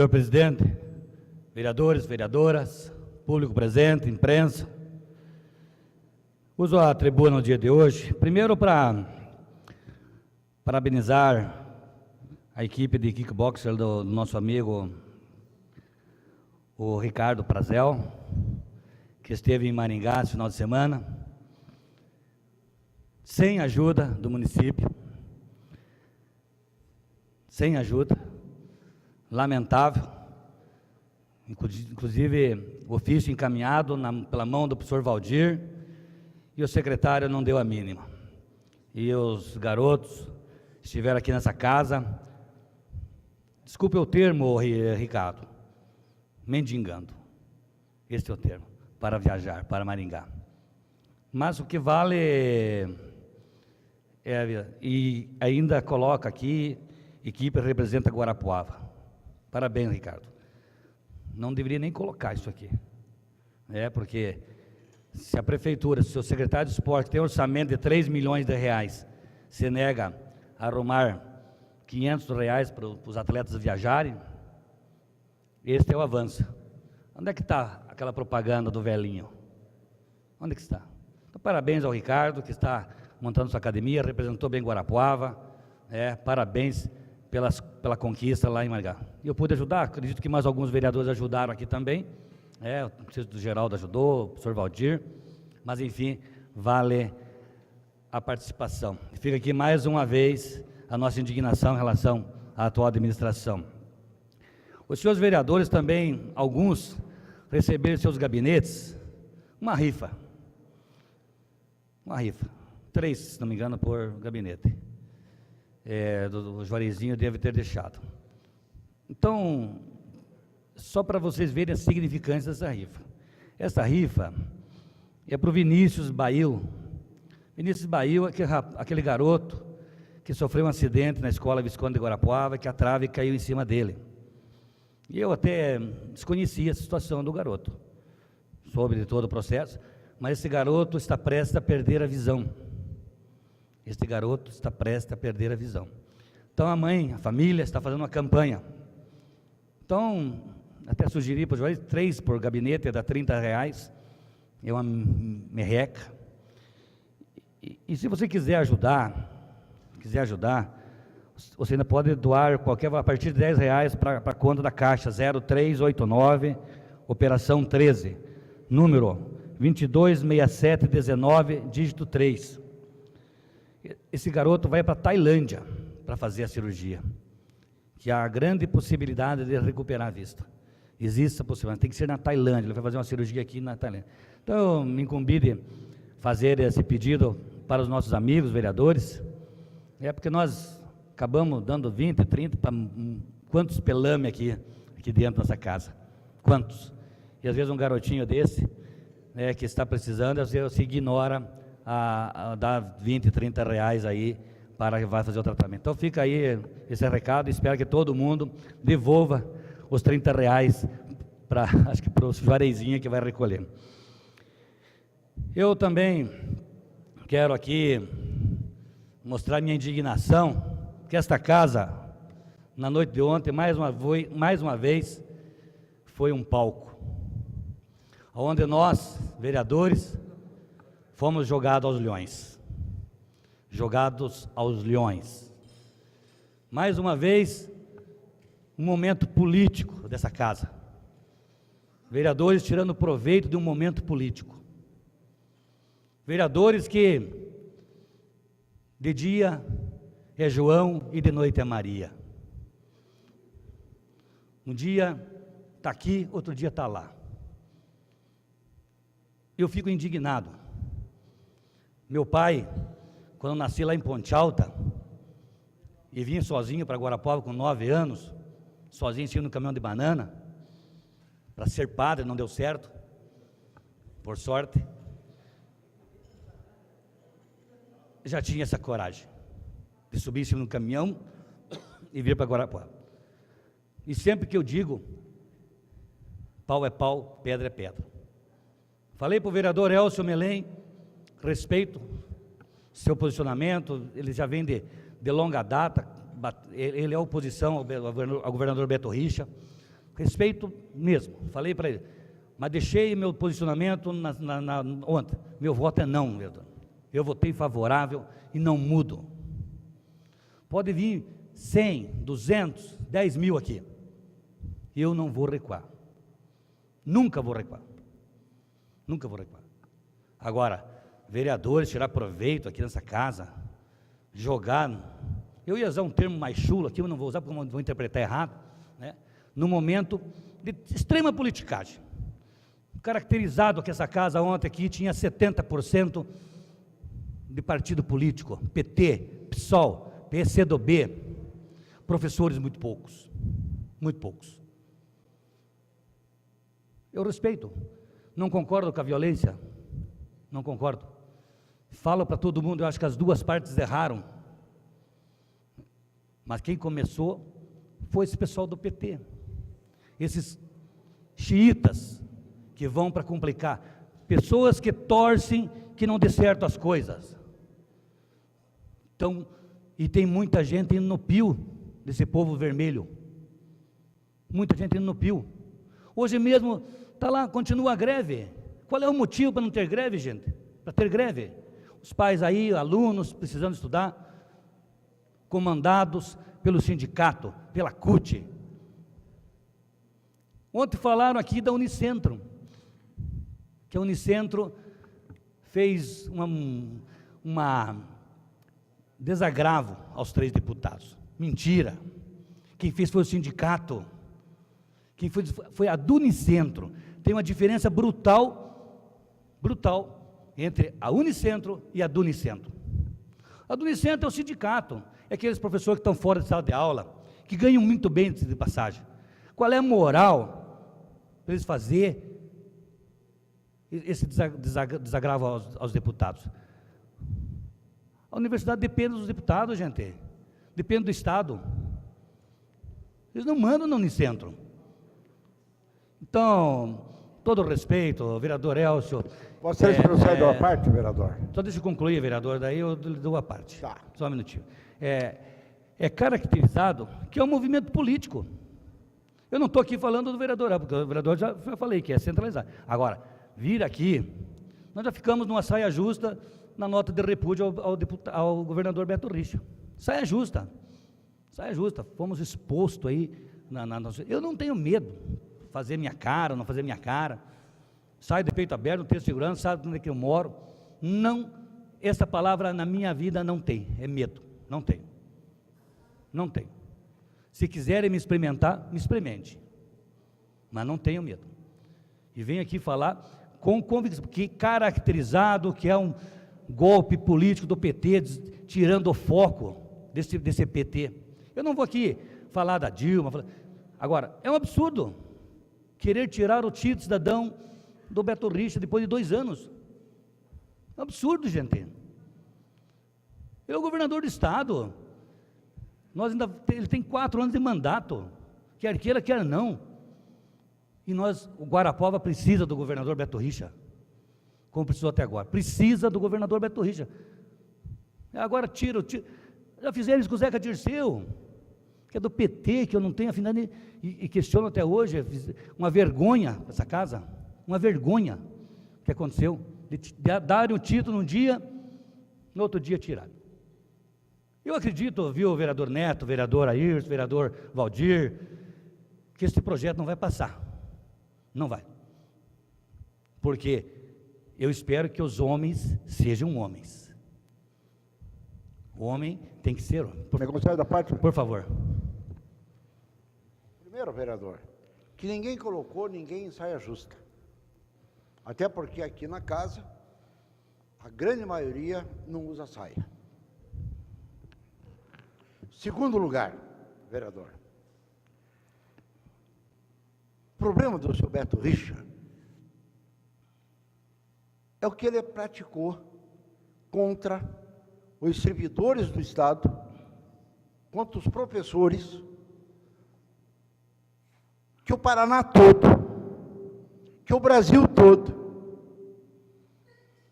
presidente, vereadores, vereadoras, público presente, imprensa, uso a tribuna no dia de hoje, primeiro para parabenizar a equipe de kickboxer do nosso amigo, o Ricardo Prazel, que esteve em Maringá esse final de semana, sem ajuda do município, sem ajuda, lamentável, inclusive o ofício encaminhado pela mão do professor Valdir, e o secretário não deu a mínima. E os garotos estiveram aqui nessa casa, desculpe o termo, Ricardo, mendigando, esse é o termo, para viajar para Maringá. Mas o que vale e ainda coloca aqui, equipe representa Guarapuava. Parabéns, Ricardo. Não deveria nem colocar isso aqui, porque se a prefeitura, se o secretário de esporte tem um orçamento de 3 milhões de reais, se nega a arrumar 500 reais para os atletas viajarem, este é o avanço. Onde é que está aquela propaganda do velhinho? Onde é que está? Então, parabéns ao Ricardo, que está montando sua academia, representou bem Guarapuava, parabéns pela conquista lá em Maringá. E eu pude ajudar, acredito que mais alguns vereadores ajudaram aqui também, o Geraldo ajudou, o professor Valdir, mas enfim, vale a participação. Fica aqui mais uma vez a nossa indignação em relação à atual administração. Os senhores vereadores também, alguns, receberam em seus gabinetes uma rifa, 3, se não me engano, por gabinete. Do Juarezinho deve ter deixado. Então, só para vocês verem a significância dessa rifa. Essa rifa é para o Vinícius Bail. Vinícius Bail é aquele garoto que sofreu um acidente na escola Visconde de Guarapuava, que a trave caiu em cima dele. E eu até desconhecia a situação do garoto, soube de todo o processo, mas esse garoto está prestes a perder a visão. Então a mãe, a família está fazendo uma campanha. Então, até sugeri para os jovens, 3 por gabinete, dá 30 reais, é uma merreca. E se você quiser ajudar, Você ainda pode doar a partir de R$10 para a conta da Caixa 0389, operação 13, número 226719, dígito 3. Esse garoto vai para a Tailândia para fazer a cirurgia, que há a grande possibilidade de recuperar a vista. Existe essa possibilidade, tem que ser na Tailândia, ele vai fazer uma cirurgia aqui na Tailândia. Então, eu me incumbi de fazer esse pedido para os nossos amigos vereadores, porque nós acabamos dando 20, 30, para quantos pelame aqui dentro dessa casa? Quantos? E às vezes um garotinho desse, que está precisando, às vezes se ignora a dar 20, 30 reais aí para vai fazer o tratamento. Então fica aí esse recado, espero que todo mundo devolva os 30 reais acho que para o Juareizinho que vai recolher. Eu também quero aqui mostrar minha indignação, que esta casa, na noite de ontem, mais uma vez, foi um palco, onde nós, vereadores, fomos jogados aos leões. Mais uma vez, um momento político dessa casa. Vereadores tirando proveito de um momento político. Vereadores que de dia é João e de noite é Maria. Um dia está aqui, outro dia está lá. Eu fico indignado. Meu pai, quando eu nasci lá em Ponte Alta, e vim sozinho para Guarapuava com 9 anos, sozinho em cima do caminhão de banana, para ser padre, não deu certo, por sorte, já tinha essa coragem, de subir em cima do caminhão e vir para Guarapuava. E sempre que eu digo, pau é pau, pedra é pedra. Falei para o vereador Elcio Melém, respeito seu posicionamento, ele já vem de longa data, ele é oposição ao governador Beto Richa, respeito mesmo, falei para ele, mas deixei meu posicionamento ontem, meu voto é não, vereador. Eu votei favorável e não mudo. Pode vir 100, 200, 10 mil aqui, eu não vou recuar, nunca vou recuar. Agora, vereadores tirar proveito aqui nessa casa, jogar, eu ia usar um termo mais chulo aqui, eu não vou usar porque vou interpretar errado, no momento de extrema politicagem, caracterizado que essa casa ontem aqui tinha 70% de partido político, PT, PSOL, PCdoB, professores muito poucos. Eu respeito, não concordo com a violência, não concordo. Falo para todo mundo, eu acho que as duas partes erraram. Mas quem começou foi esse pessoal do PT. Esses xiitas que vão para complicar. Pessoas que torcem que não dê certo as coisas. Então, e tem muita gente indo no pio desse povo vermelho. Muita gente indo no pio. Hoje mesmo está lá, continua a greve. Qual é o motivo para não ter greve, gente? Para ter greve? Os pais aí, alunos, precisando estudar, comandados pelo sindicato, pela CUT. Ontem falaram aqui da Unicentro, que a Unicentro fez uma desagravo aos 3 deputados. Mentira. Quem fez foi o sindicato. Quem foi a do Unicentro. Tem uma diferença brutal entre a Unicentro e a do Unicentro. A do Unicentro é o sindicato, é aqueles professores que estão fora de sala de aula, que ganham muito bem de passagem. Qual é a moral para eles fazer esse desagravo aos deputados? A universidade depende dos deputados, gente, depende do Estado. Eles não mandam no Unicentro. Então, todo o respeito, vereador Elcio. Vocês procedem à parte, vereador? Só deixa eu concluir, vereador, daí eu dou a parte. Tá. Só um minutinho. É caracterizado que é um movimento político. Eu não estou aqui falando do vereador, porque o vereador já falei que é centralizado. Agora, vir aqui, nós já ficamos numa saia justa na nota de repúdio ao governador Beto Richa. Saia justa. Saia justa, fomos expostos aí, eu não tenho medo de fazer minha cara, não fazer minha cara, saio de peito aberto, não tenho segurança, sabe onde é que eu moro, não, essa palavra na minha vida não tem, é medo, não tenho, não tenho. Se quiserem me experimentar, me experimente, mas não tenho medo. E venho aqui falar com convicção, que caracterizado que é um golpe político do PT, tirando o foco desse PT. Eu não vou aqui falar da Dilma, agora, é um absurdo querer tirar o título de cidadão do Beto Richa depois de 2 anos. É um absurdo, gente. Ele é o governador do estado, ele tem 4 anos de mandato, quer queira, quer não, e o Guarapuava precisa do governador Beto Richa, como precisou até agora, precisa do governador Beto Richa. Agora tira, já fizeram isso com o Zeca Dirceu, que é do PT, que eu não tenho afinidade, e questiono até hoje, uma vergonha essa casa, uma vergonha que aconteceu, de darem o título num dia, no outro dia tirar. Eu acredito, viu, o vereador Neto, o vereador Ayrton, o vereador Valdir, que esse projeto não vai passar, não vai, porque eu espero que os homens sejam homens. O homem tem que ser homem. Negociário da parte. Por favor. Primeiro, vereador, que ninguém colocou ninguém em saia justa. Até porque aqui na casa, a grande maioria não usa saia. Segundo lugar, vereador, o problema do seu Beto Richa é o que ele praticou contra os servidores do Estado, contra os professores, que o Paraná todo, que o Brasil todo,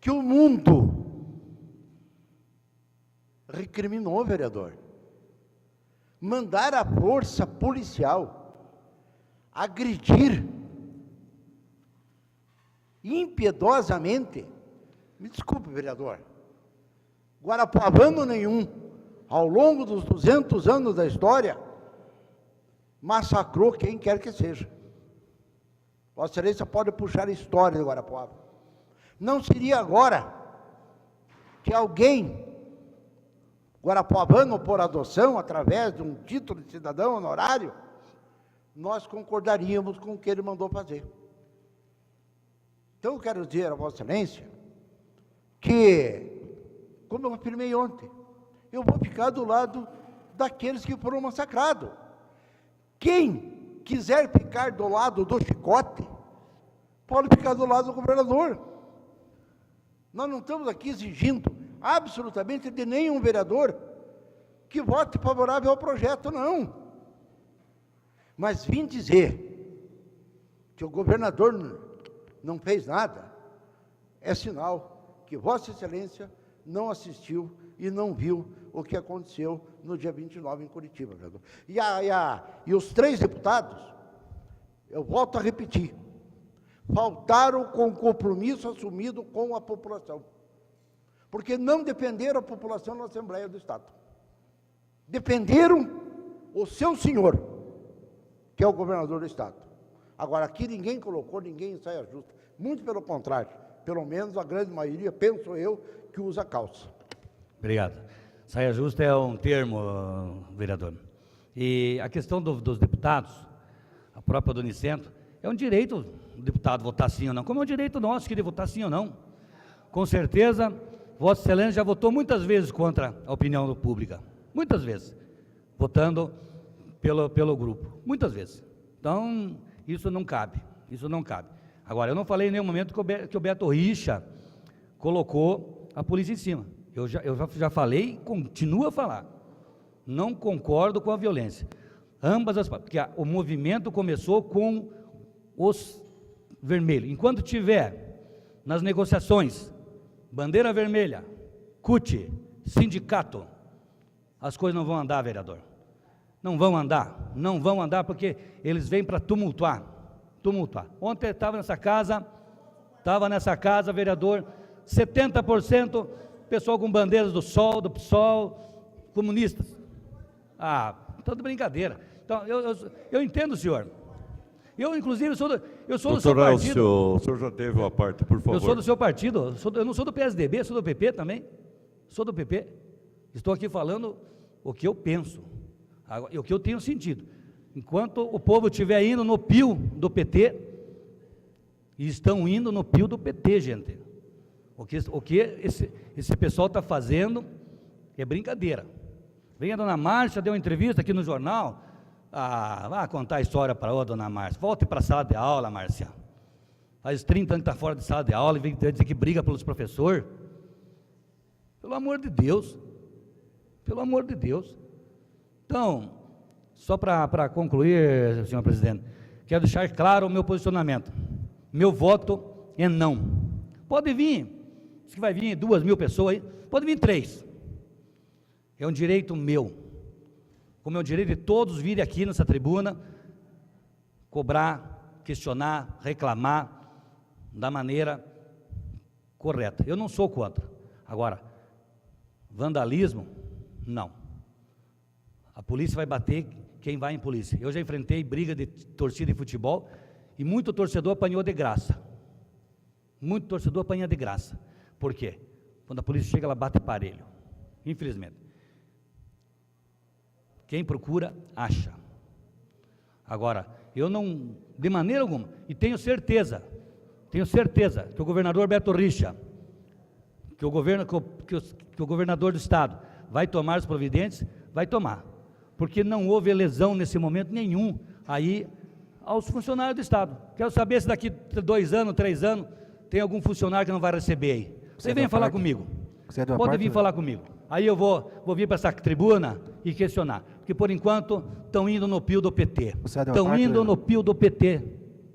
que o mundo recriminou, vereador. Mandar a força policial agredir impiedosamente, me desculpe, vereador, guarapuavano nenhum, ao longo dos 200 anos da história, massacrou quem quer que seja. Vossa Excelência pode puxar a história de Guarapuava. Não seria agora que alguém, guarapuavano por adoção, através de um título de cidadão honorário, nós concordaríamos com o que ele mandou fazer. Então, eu quero dizer a Vossa Excelência que, como eu afirmei ontem, eu vou ficar do lado daqueles que foram massacrados. Quem quiser ficar do lado do chicote, pode ficar do lado do governador. Nós não estamos aqui exigindo absolutamente de nenhum vereador que vote favorável ao projeto, não. Mas vim dizer que o governador não fez nada, é sinal que Vossa Excelência não assistiu e não viu o que aconteceu no dia 29 em Curitiba, vereador. E os 3 deputados, eu volto a repetir, faltaram com o compromisso assumido com a população, porque não defenderam a população na Assembleia do Estado, defenderam o seu senhor, que é o governador do Estado. Agora, aqui ninguém colocou ninguém em saia justa, muito pelo contrário, pelo menos a grande maioria, penso eu, que usa calça. Obrigado. Saia justa é um termo, vereador. E a questão dos deputados, a própria do Unicentro, é um direito do deputado votar sim ou não, como é um direito nosso querer votar sim ou não. Com certeza, Vossa Excelência já votou muitas vezes contra a opinião pública, muitas vezes, votando pelo grupo, muitas vezes. Então, isso não cabe, isso não cabe. Agora, eu não falei em nenhum momento que o Beto Richa colocou a polícia em cima. Eu já falei e continuo a falar. Não concordo com a violência. Ambas as partes, porque o movimento começou com os vermelhos. Enquanto tiver nas negociações, bandeira vermelha, CUT, sindicato, as coisas não vão andar, vereador. Não vão andar porque eles vêm para tumultuar. Ontem estava nessa casa, vereador, 70% pessoal com bandeiras do PSOL, comunistas. Está de brincadeira. Então, eu entendo o senhor. Eu, inclusive, sou do seu Doutor partido. Elcio, o senhor já teve uma parte, por favor. Eu sou do seu partido, eu não sou do PSDB, sou do PP também. Sou do PP. Estou aqui falando o que eu penso, o que eu tenho sentido. Enquanto o povo estiver indo no pio do PT, e estão indo no pio do PT, gente. O que esse pessoal está fazendo é brincadeira. Vem a dona Márcia, deu uma entrevista aqui no jornal. Vá contar a história para a dona Márcia. Volte para a sala de aula, Márcia. Faz 30 anos que está fora de sala de aula e vem dizer que briga pelos professores. Pelo amor de Deus. Pelo amor de Deus. Então, só para concluir, senhor presidente, quero deixar claro o meu posicionamento. Meu voto é não. Pode vir, diz que vai vir 2.000 pessoas aí, pode vir 3. É um direito meu, como é um direito de todos virem aqui nessa tribuna, cobrar, questionar, reclamar, da maneira correta. Eu não sou contra. Agora, vandalismo, não. A polícia vai bater quem vai em polícia. Eu já enfrentei briga de torcida de futebol e muito torcedor apanhou de graça. Muito torcedor apanha de graça. Por quê? Quando a polícia chega, ela bate parelho. Infelizmente. Quem procura, acha. Agora, eu não, de maneira alguma, e tenho certeza que o governador Beto Richa, que o governador do estado vai tomar as providências, vai tomar. Porque não houve lesão nesse momento nenhum aí aos funcionários do estado. Quero saber se daqui 2 anos, 3 anos, tem algum funcionário que não vai receber aí. Você vem falar comigo. Pode vir falar comigo. Aí eu vou vir para essa tribuna e questionar. Porque por enquanto estão indo no pio do PT. Estão indo no pio do PT.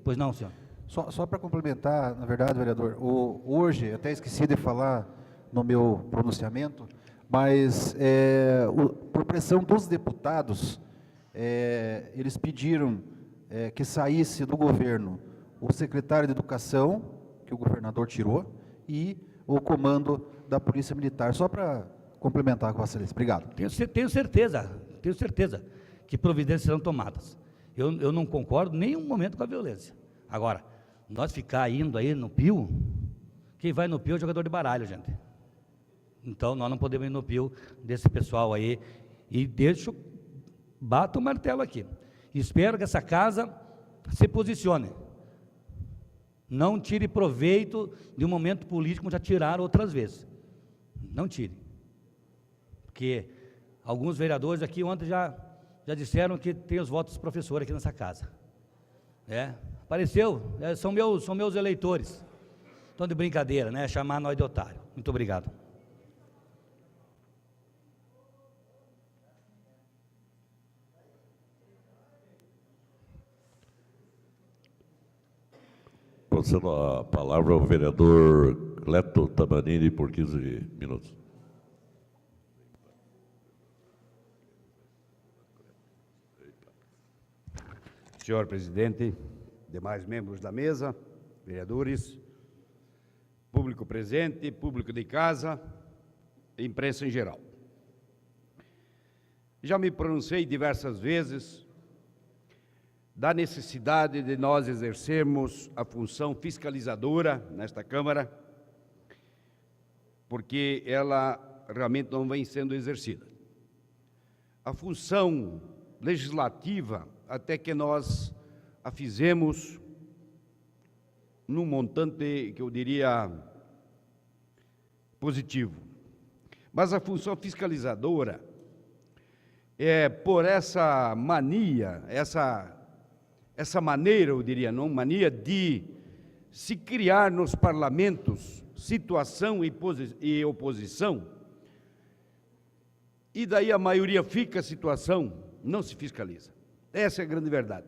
Pois não, senhor? Só para complementar, na verdade, vereador, hoje, até esqueci de falar no meu pronunciamento, mas por pressão dos deputados, eles pediram que saísse do governo o secretário de Educação, que o governador tirou, e o comando da Polícia Militar, só para complementar com a excelência. Obrigado. Tenho certeza que providências serão tomadas. Eu não concordo em nenhum momento com a violência. Agora, nós ficar indo aí no pio, quem vai no pio é o jogador de baralho, gente. Então, nós não podemos ir no pio desse pessoal aí, e bato o martelo aqui. Espero que essa casa se posicione. Não tire proveito de um momento político, como já tiraram outras vezes. Não tire. Porque alguns vereadores aqui ontem já disseram que tem os votos dos professores aqui nessa casa. Apareceu, são meus eleitores. Estão de brincadeira, né? Chamar nós de otário. Muito obrigado. Passando a palavra ao vereador Cleto Tamanini por 15 minutos. Senhor presidente, demais membros da mesa, vereadores, público presente, público de casa, imprensa em geral. Já me pronunciei diversas vezes da necessidade de nós exercermos a função fiscalizadora nesta Câmara, porque ela realmente não vem sendo exercida. A função legislativa, até que nós a fizemos num montante que eu diria positivo. Mas a função fiscalizadora por essa mania, essa maneira, eu diria, não, mania de se criar nos parlamentos situação e oposição, e daí a maioria fica a situação, não se fiscaliza. Essa é a grande verdade.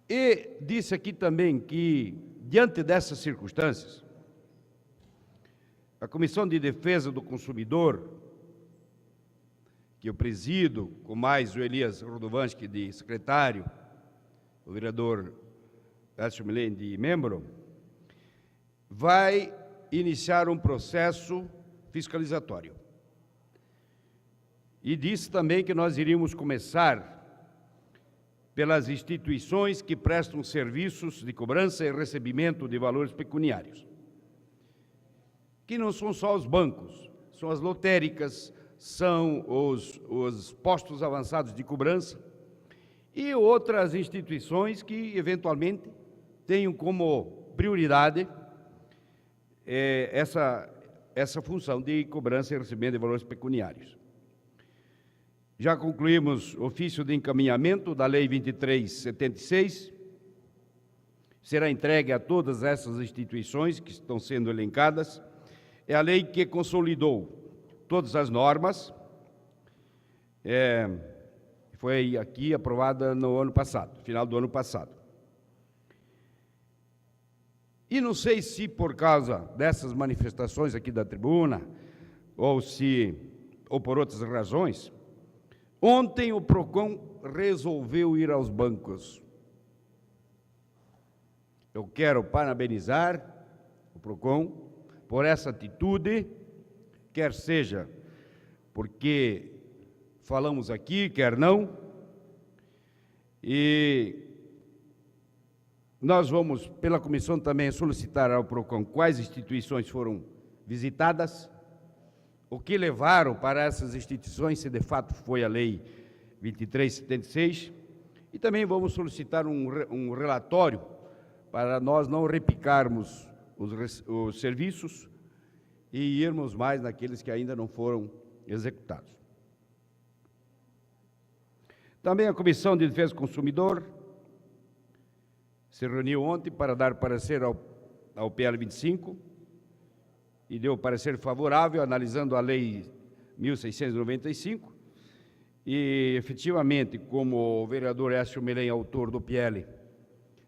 E disse aqui também que, diante dessas circunstâncias, a Comissão de Defesa do Consumidor, que eu presido, com mais o Elias Rodovansky de secretário, o vereador Elcio Milene de membro, vai iniciar um processo fiscalizatório. E disse também que nós iríamos começar pelas instituições que prestam serviços de cobrança e recebimento de valores pecuniários, que não são só os bancos, são as lotéricas, são os postos avançados de cobrança e outras instituições que, eventualmente, tenham como prioridade essa função de cobrança e recebimento de valores pecuniários. Já concluímos ofício de encaminhamento da Lei 2376, será entregue a todas essas instituições que estão sendo elencadas. É a lei que consolidou todas as normas, foi aqui aprovada no ano passado, final do ano passado. E não sei se por causa dessas manifestações aqui da tribuna, ou por outras razões, ontem o PROCON resolveu ir aos bancos. Eu quero parabenizar o PROCON por essa atitude, quer seja porque falamos aqui, quer não, e nós vamos, pela comissão também, solicitar ao PROCON quais instituições foram visitadas, o que levaram para essas instituições, se de fato foi a Lei 2376, e também vamos solicitar um relatório para nós não repicarmos os serviços e irmos mais naqueles que ainda não foram executados. Também a Comissão de Defesa do Consumidor se reuniu ontem para dar parecer ao PL 25 e deu parecer favorável, analisando a Lei 1695, e efetivamente, como o vereador Écio Melém, autor do PL,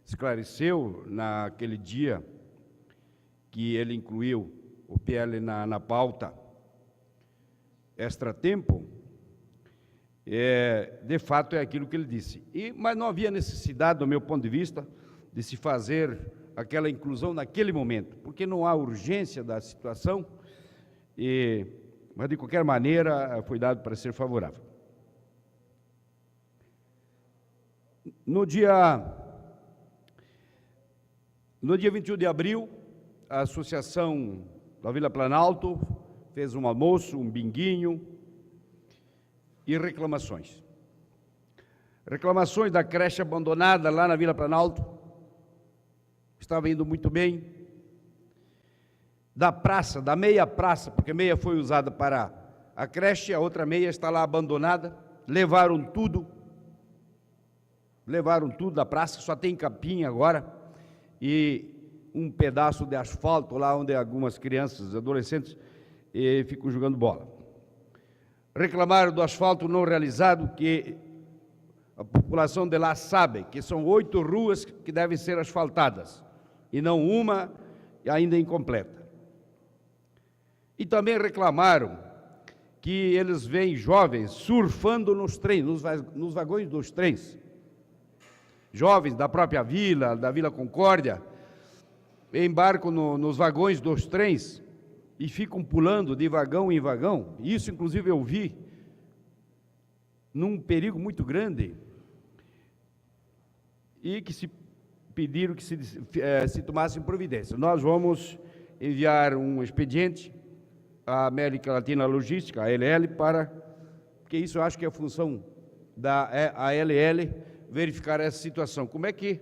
esclareceu naquele dia que ele incluiu o PL na pauta extra-tempo, de fato é aquilo que ele disse. Mas não havia necessidade, do meu ponto de vista, de se fazer aquela inclusão naquele momento, porque não há urgência da situação, mas de qualquer maneira foi dado para ser favorável. No dia 21 de abril, a Associação da Vila Planalto fez um almoço, um binguinho e reclamações. Reclamações da creche abandonada lá na Vila Planalto, estava indo muito bem. Da praça, da meia praça, porque meia foi usada para a creche, a outra meia está lá abandonada, levaram tudo da praça, só tem capim agora, e um pedaço de asfalto lá onde algumas crianças, adolescentes, ficam jogando bola. Reclamaram do asfalto não realizado, que a população de lá sabe que são 8 ruas que devem ser asfaltadas, e não uma ainda incompleta. E também reclamaram que eles veem jovens surfando nos trens, nos vagões dos trens. Jovens da própria vila, da Vila Concórdia, embarcam nos vagões dos trens e ficam pulando de vagão em vagão. Isso, inclusive, eu vi num perigo muito grande, e que se pediram que se tomassem providência. Nós vamos enviar um expediente à América Latina Logística, a ALL, porque isso eu acho que é a função da ALL, verificar essa situação. Como é que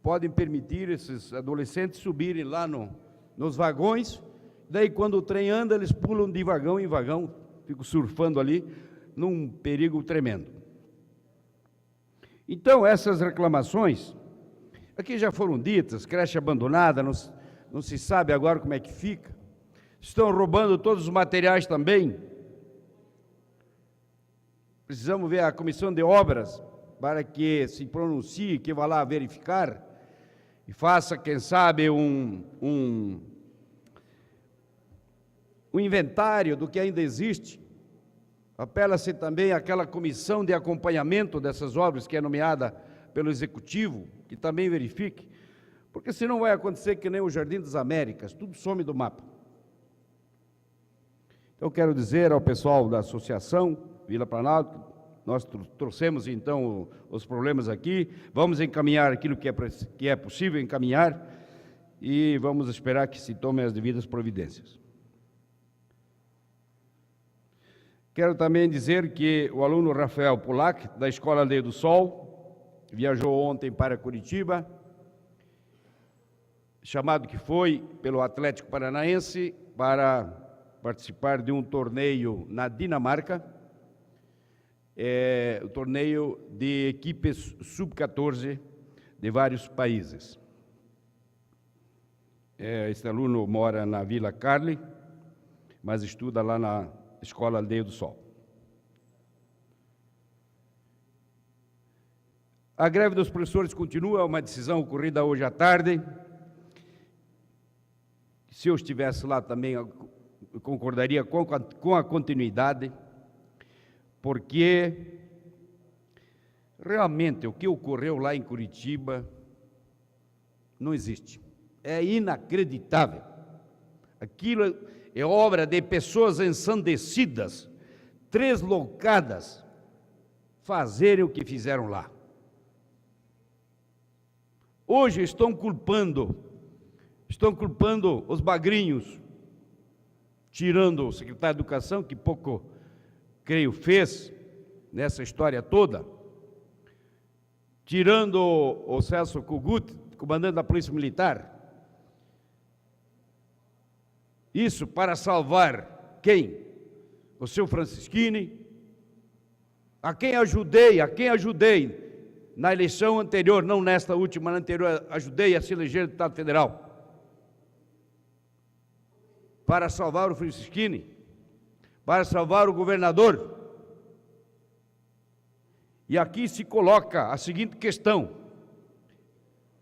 podem permitir esses adolescentes subirem lá nos vagões, daí quando o trem anda, eles pulam de vagão em vagão, ficam surfando ali, num perigo tremendo. Então, essas reclamações, aqui já foram ditas, creche abandonada, não se sabe agora como é que fica, estão roubando todos os materiais também. Precisamos ver a comissão de obras, para que se pronuncie, que vá lá verificar, e faça, quem sabe, um inventário do que ainda existe. Apela-se também àquela comissão de acompanhamento dessas obras, que é nomeada pelo Executivo, que também verifique, porque senão vai acontecer que nem o Jardim das Américas, tudo some do mapa. Então, quero dizer ao pessoal da associação Vila Planalto, nós trouxemos então os problemas aqui, vamos encaminhar aquilo que é possível encaminhar e vamos esperar que se tomem as devidas providências. Quero também dizer que o aluno Rafael Pulac, da Escola Aldeia do Sol, viajou ontem para Curitiba, chamado que foi pelo Atlético Paranaense para participar de um torneio na Dinamarca, o torneio de equipes sub-14 de vários países. Esse aluno mora na Vila Carli, mas estuda lá na Escola Aldeia do Sol. A greve dos professores continua, uma decisão ocorrida hoje à tarde. Se eu estivesse lá também, eu concordaria com a continuidade, porque realmente o que ocorreu lá em Curitiba não existe. É inacreditável. Aquilo é obra de pessoas ensandecidas, tresloucadas, fazerem o que fizeram lá. Hoje estão culpando os bagrinhos, tirando o secretário de Educação, que pouco, creio, fez nessa história toda, tirando o Celso Kogut, comandante da Polícia Militar. Isso para salvar quem? O seu Francisquini, a quem ajudei na eleição anterior, não nesta última, na anterior, ajudei a se eleger deputado federal. Para salvar o Francisquini, para salvar o governador. E aqui se coloca a seguinte questão,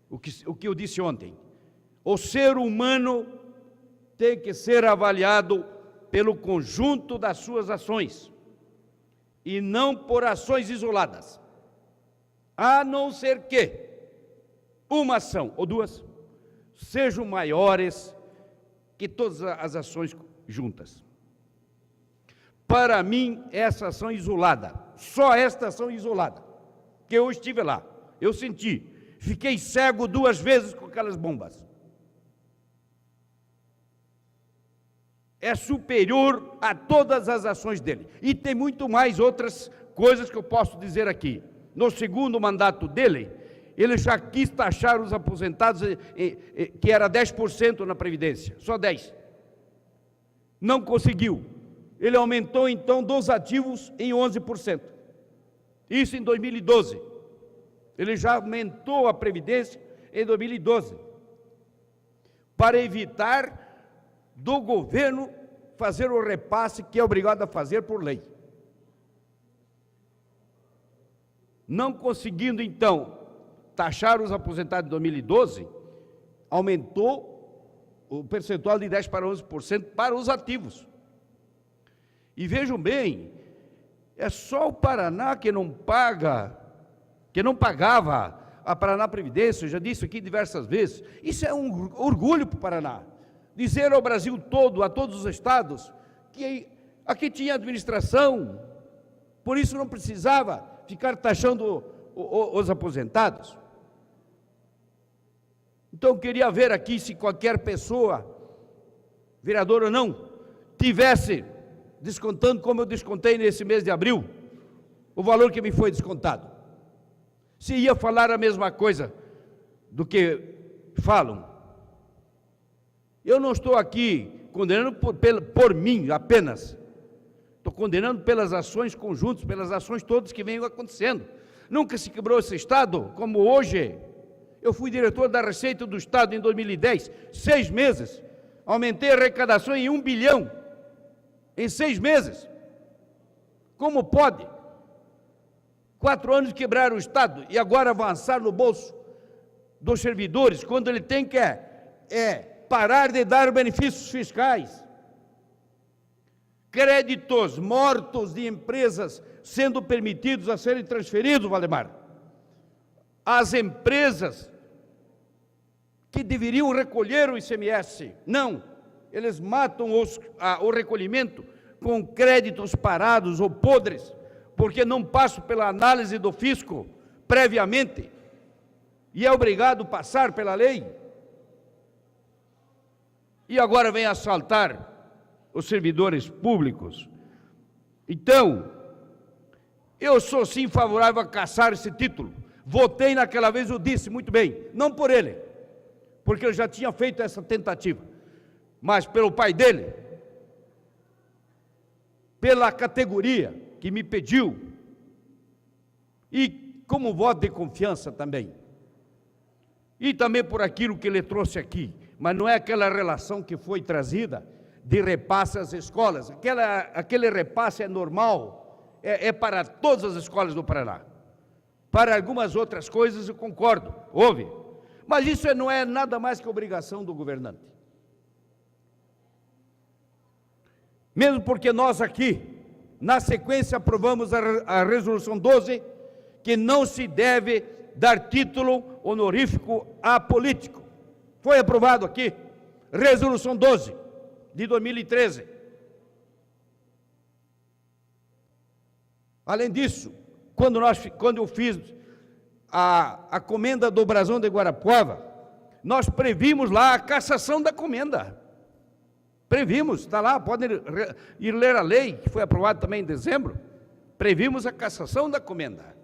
o que eu disse ontem: o ser humano tem que ser avaliado pelo conjunto das suas ações, e não por ações isoladas, a não ser que uma ação ou duas sejam maiores que todas as ações juntas. Para mim, essa ação isolada, só esta ação isolada, que eu estive lá, eu senti, fiquei cego 2 vezes com aquelas bombas. É superior a todas as ações dele. E tem muito mais outras coisas que eu posso dizer aqui. No segundo mandato dele, ele já quis taxar os aposentados, que era 10% na Previdência, só 10%. Não conseguiu. Ele aumentou, então, dos ativos em 11%. Isso em 2012. Ele já aumentou a Previdência em 2012, para evitar do governo fazer o repasse que é obrigado a fazer por lei. Não conseguindo, então, taxar os aposentados em 2012, aumentou o percentual de 10% para 11% para os ativos. E vejam bem, é só o Paraná que não pagava a Paraná Previdência, eu já disse aqui diversas vezes. Isso é um orgulho para o Paraná. Dizer ao Brasil todo, a todos os estados, que aqui tinha administração, por isso não precisava ficar taxando os aposentados. Então, eu queria ver aqui se qualquer pessoa, vereador ou não, tivesse descontando, como eu descontei nesse mês de abril, o valor que me foi descontado. Se ia falar a mesma coisa do que falam. Eu não estou aqui condenando por mim apenas, estou condenando pelas ações conjuntas, pelas ações todas que vêm acontecendo. Nunca se quebrou esse Estado como hoje. Eu fui diretor da Receita do Estado em 2010, 6 meses, aumentei a arrecadação em 1 bilhão, em 6 meses. Como pode? 4 anos quebrar o Estado e agora avançar no bolso dos servidores, quando ele tem que parar de dar benefícios fiscais. Créditos mortos de empresas sendo permitidos a serem transferidos, Valdemar. As empresas que deveriam recolher o ICMS, não, eles matam o recolhimento com créditos parados ou podres, porque não passo pela análise do fisco previamente, e é obrigado a passar pela lei, e agora vem assaltar os servidores públicos. Então, eu sou sim favorável a cassar esse título. Votei naquela vez, eu disse muito bem, não por ele, porque eu já tinha feito essa tentativa, mas pelo pai dele, pela categoria que me pediu, e como voto de confiança também, e também por aquilo que ele trouxe aqui, mas não é aquela relação que foi trazida de repasse às escolas, aquele repasse é normal, é para todas as escolas do Paraná. Para algumas outras coisas eu concordo, houve, mas isso não é nada mais que obrigação do governante. Mesmo porque nós aqui, na sequência, aprovamos a resolução 12, que não se deve dar título honorífico a político. Foi aprovado aqui, resolução 12, de 2013. Além disso, quando eu fiz a comenda do Brasão de Guarapuava, nós previmos lá a cassação da comenda. Previmos, está lá, podem ir ler a lei, que foi aprovada também em dezembro. Previmos a cassação da comenda.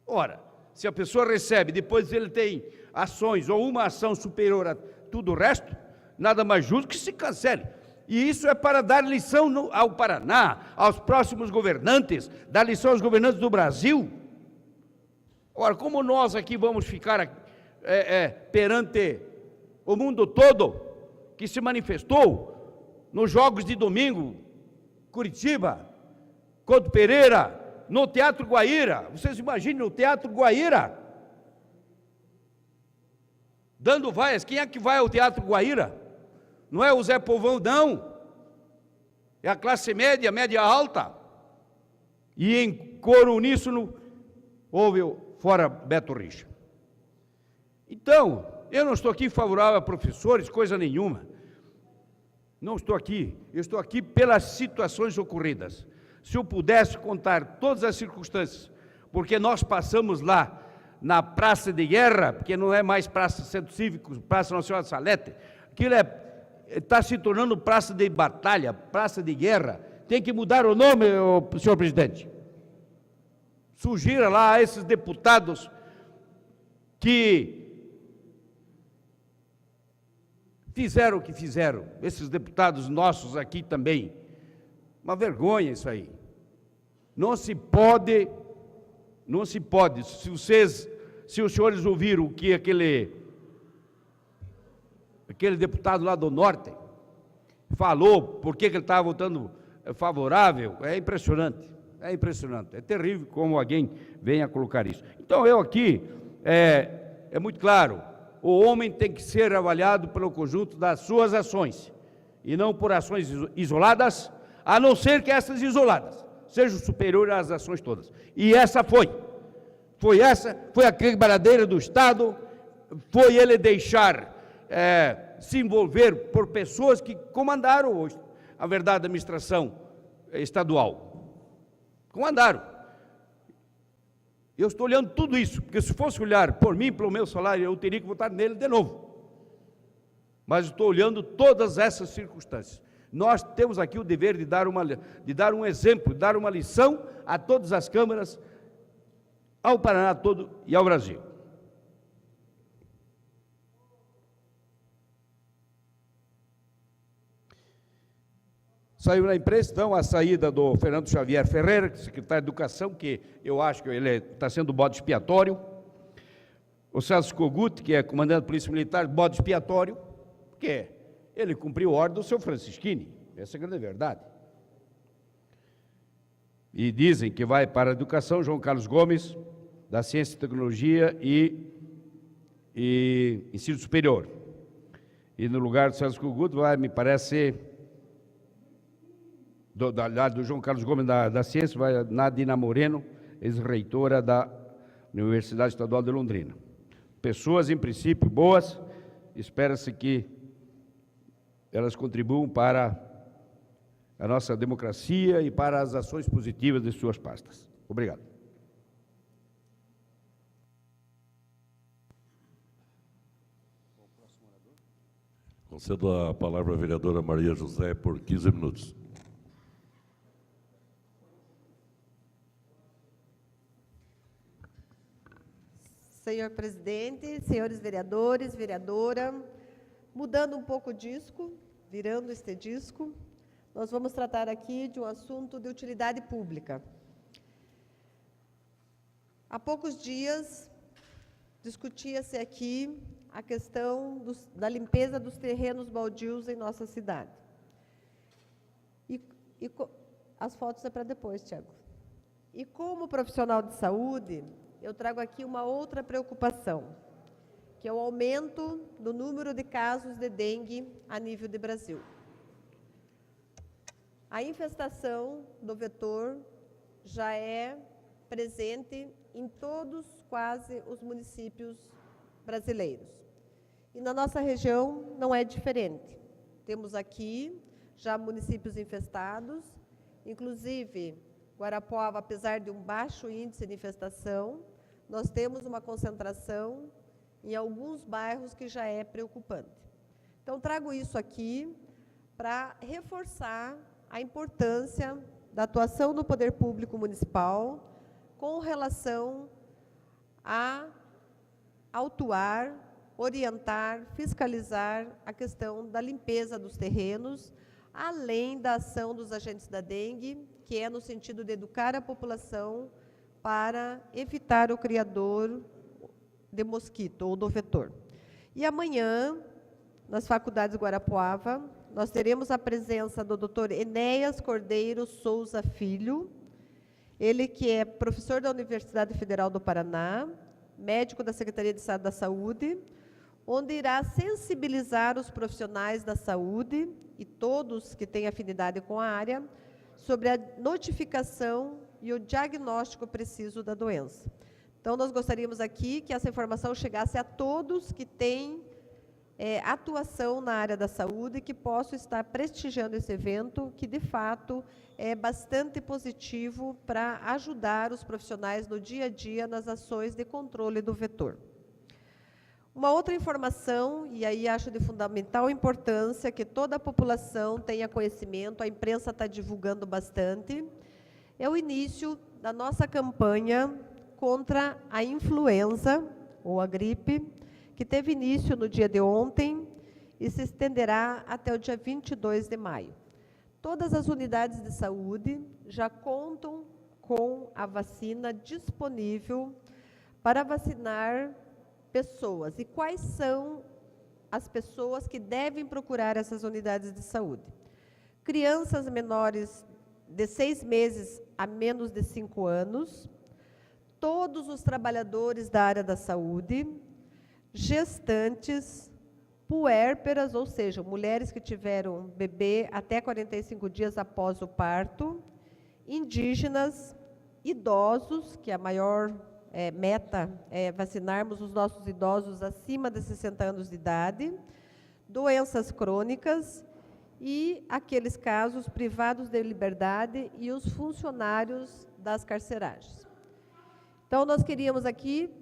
Ora, se a pessoa recebe, depois ele tem ações ou uma ação superior a tudo o resto, nada mais justo que se cancele. E isso é para dar lição ao Paraná, aos próximos governantes, dar lição aos governantes do Brasil. Ora, como nós aqui vamos ficar perante o mundo todo, que se manifestou nos Jogos de domingo, Curitiba, Couto Pereira, no Teatro Guaíra, vocês imaginem no Teatro Guaíra, dando vaias, quem é que vai ao Teatro Guaíra? Não é o Zé Povão, não, é a classe média, média alta, e em coro uníssono, houve fora Beto Richa. Então, eu não estou aqui favorável a professores, coisa nenhuma, não estou aqui, eu estou aqui pelas situações ocorridas. Se eu pudesse contar todas as circunstâncias, porque nós passamos lá na Praça de Guerra, porque não é mais Praça Centro Cívico, Praça Nacional de Salete, aquilo está se tornando Praça de Batalha, Praça de Guerra, tem que mudar o nome, senhor presidente. Sugira lá a esses deputados que fizeram o que fizeram, esses deputados nossos aqui também, uma vergonha isso aí. Não se pode, se os senhores ouviram o que aquele deputado lá do Norte falou, por que ele estava votando favorável, é impressionante, é terrível como alguém venha colocar isso. Então eu aqui, é muito claro, o homem tem que ser avaliado pelo conjunto das suas ações, e não por ações isoladas, a não ser que essas isoladas sejam superiores às ações todas. E essa foi a quebradeira do Estado, foi ele deixar se envolver por pessoas que comandaram hoje a verdade administração estadual. Comandaram. Eu estou olhando tudo isso, porque se fosse olhar por mim, pelo meu salário, eu teria que votar nele de novo. Mas estou olhando todas essas circunstâncias. Nós temos aqui o dever de dar um exemplo, de dar uma lição a todas as câmaras, ao Paraná todo e ao Brasil. Saiu na imprensa, então, a saída do Fernando Xavier Ferreira, secretário de Educação, que eu acho que ele está sendo bode expiatório. O Celso Kogut, que é comandante da Polícia Militar, bode expiatório, porque ele cumpriu a ordem do seu Francisquini, essa é a grande verdade. E dizem que vai para a Educação João Carlos Gomes, da Ciência e Tecnologia e Ensino Superior. E no lugar do Celso Kogut vai, me parece... do João Carlos Gomes da Ciência, vai Nadina Moreno, ex-reitora da Universidade Estadual de Londrina. Pessoas, em princípio, boas, espera-se que elas contribuam para a nossa democracia e para as ações positivas de suas pastas. Obrigado. Concedo a palavra à vereadora Maria José por 15 minutos. Senhor presidente, senhores vereadores, vereadora, mudando um pouco o disco, virando este disco, nós vamos tratar aqui de um assunto de utilidade pública. Há poucos dias, discutia-se aqui a questão da limpeza dos terrenos baldios em nossa cidade. As fotos é para depois, Tiago. E como profissional de saúde, eu trago aqui uma outra preocupação, que é o aumento do número de casos de dengue a nível de Brasil. A infestação do vetor já é presente em todos, quase, os municípios brasileiros. E na nossa região não é diferente. Temos aqui já municípios infestados, inclusive Guarapuava, apesar de um baixo índice de infestação, nós temos uma concentração em alguns bairros que já é preocupante. Então, trago isso aqui para reforçar a importância da atuação do poder público municipal com relação a autuar, orientar, fiscalizar a questão da limpeza dos terrenos, além da ação dos agentes da dengue, que é no sentido de educar a população para evitar o criador de mosquito ou do vetor. E amanhã, nas faculdades Guarapuava, nós teremos a presença do Dr. Enéas Cordeiro Souza Filho, ele que é professor da Universidade Federal do Paraná, médico da Secretaria de Estado da Saúde, onde irá sensibilizar os profissionais da saúde e todos que têm afinidade com a área sobre a notificação e o diagnóstico preciso da doença. Então, nós gostaríamos aqui que essa informação chegasse a todos que têm atuação na área da saúde, que possam estar prestigiando esse evento, que, de fato, é bastante positivo para ajudar os profissionais no dia a dia nas ações de controle do vetor. Uma outra informação, e aí acho de fundamental importância que toda a população tenha conhecimento, a imprensa está divulgando bastante, é o início da nossa campanha contra a influenza, ou a gripe, que teve início no dia de ontem e se estenderá até o dia 22 de maio. Todas as unidades de saúde já contam com a vacina disponível para vacinar pessoas. E quais são as pessoas que devem procurar essas unidades de saúde? Crianças menores de 6 meses a menos de 5 anos, todos os trabalhadores da área da saúde, gestantes, puérperas, ou seja, mulheres que tiveram bebê até 45 dias após o parto, indígenas, idosos, que a maior meta é vacinarmos os nossos idosos acima de 60 anos de idade, doenças crônicas e aqueles casos privados de liberdade e os funcionários das carceragens. Então, nós queríamos aqui,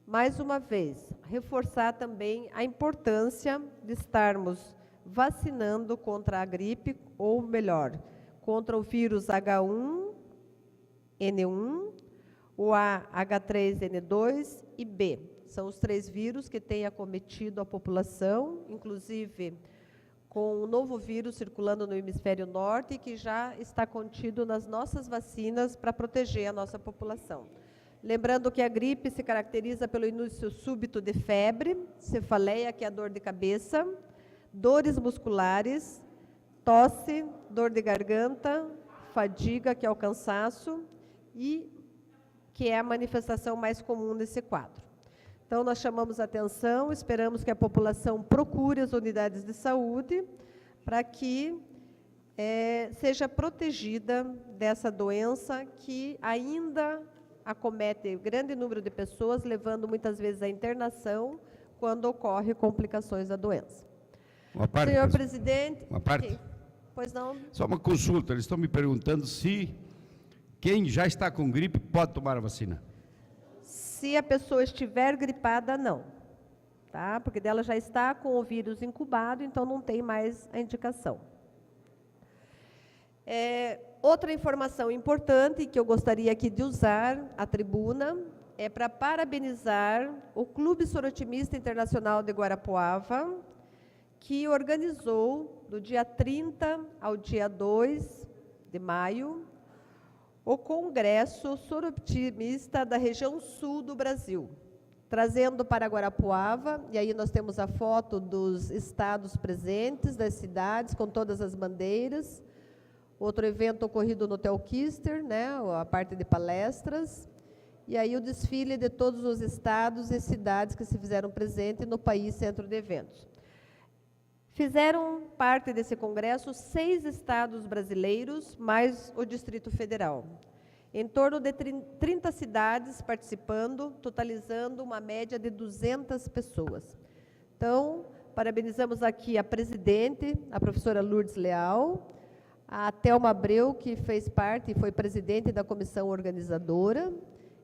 mais uma vez, reforçar também a importância de estarmos vacinando contra a gripe, ou melhor, contra o vírus H1N1, o H3N2 e B. São os 3 vírus que têm acometido a população, inclusive com o novo vírus circulando no hemisfério norte, que já está contido nas nossas vacinas para proteger a nossa população. Lembrando que a gripe se caracteriza pelo início súbito de febre, cefaleia, que é a dor de cabeça, dores musculares, tosse, dor de garganta, fadiga, que é o cansaço, e que é a manifestação mais comum desse quadro. Então, nós chamamos a atenção, esperamos que a população procure as unidades de saúde para que seja protegida dessa doença que ainda acomete grande número de pessoas, levando muitas vezes à internação quando ocorre complicações da doença. Uma parte, Senhor presidente, uma parte. Pois não? Só uma consulta, eles estão me perguntando se quem já está com gripe pode tomar a vacina. Se a pessoa estiver gripada, não. Tá? Porque dela já está com o vírus incubado, então não tem mais a indicação. Outra informação importante que eu gostaria aqui de usar a tribuna é para parabenizar o Clube Sorotimista Internacional de Guarapuava, que organizou, do dia 30 ao dia 2 de maio, o Congresso Sorotimista da região sul do Brasil, trazendo para Guarapuava, e aí nós temos a foto dos estados presentes, das cidades, com todas as bandeiras. Outro evento ocorrido no Hotel Kister, né, a parte de palestras, e aí o desfile de todos os estados e cidades que se fizeram presente no país centro de eventos. Fizeram parte desse congresso 6 estados brasileiros, mais o Distrito Federal. Em torno de 30 cidades participando, totalizando uma média de 200 pessoas. Então, parabenizamos aqui a presidente, a professora Lourdes Leal, a Thelma Abreu, que fez parte e foi presidente da comissão organizadora,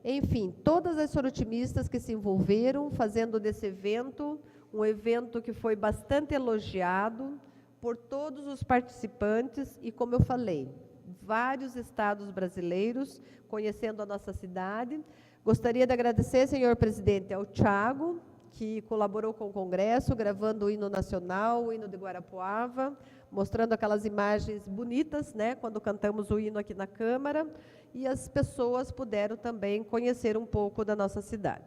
enfim, todas as sorotimistas que se envolveram fazendo desse evento um evento que foi bastante elogiado por todos os participantes e, como eu falei, vários estados brasileiros conhecendo a nossa cidade. Gostaria de agradecer, senhor presidente, ao Thiago, que colaborou com o Congresso, gravando o hino nacional, o hino de Guarapuava, mostrando aquelas imagens bonitas, né, quando cantamos o hino aqui na Câmara, e as pessoas puderam também conhecer um pouco da nossa cidade.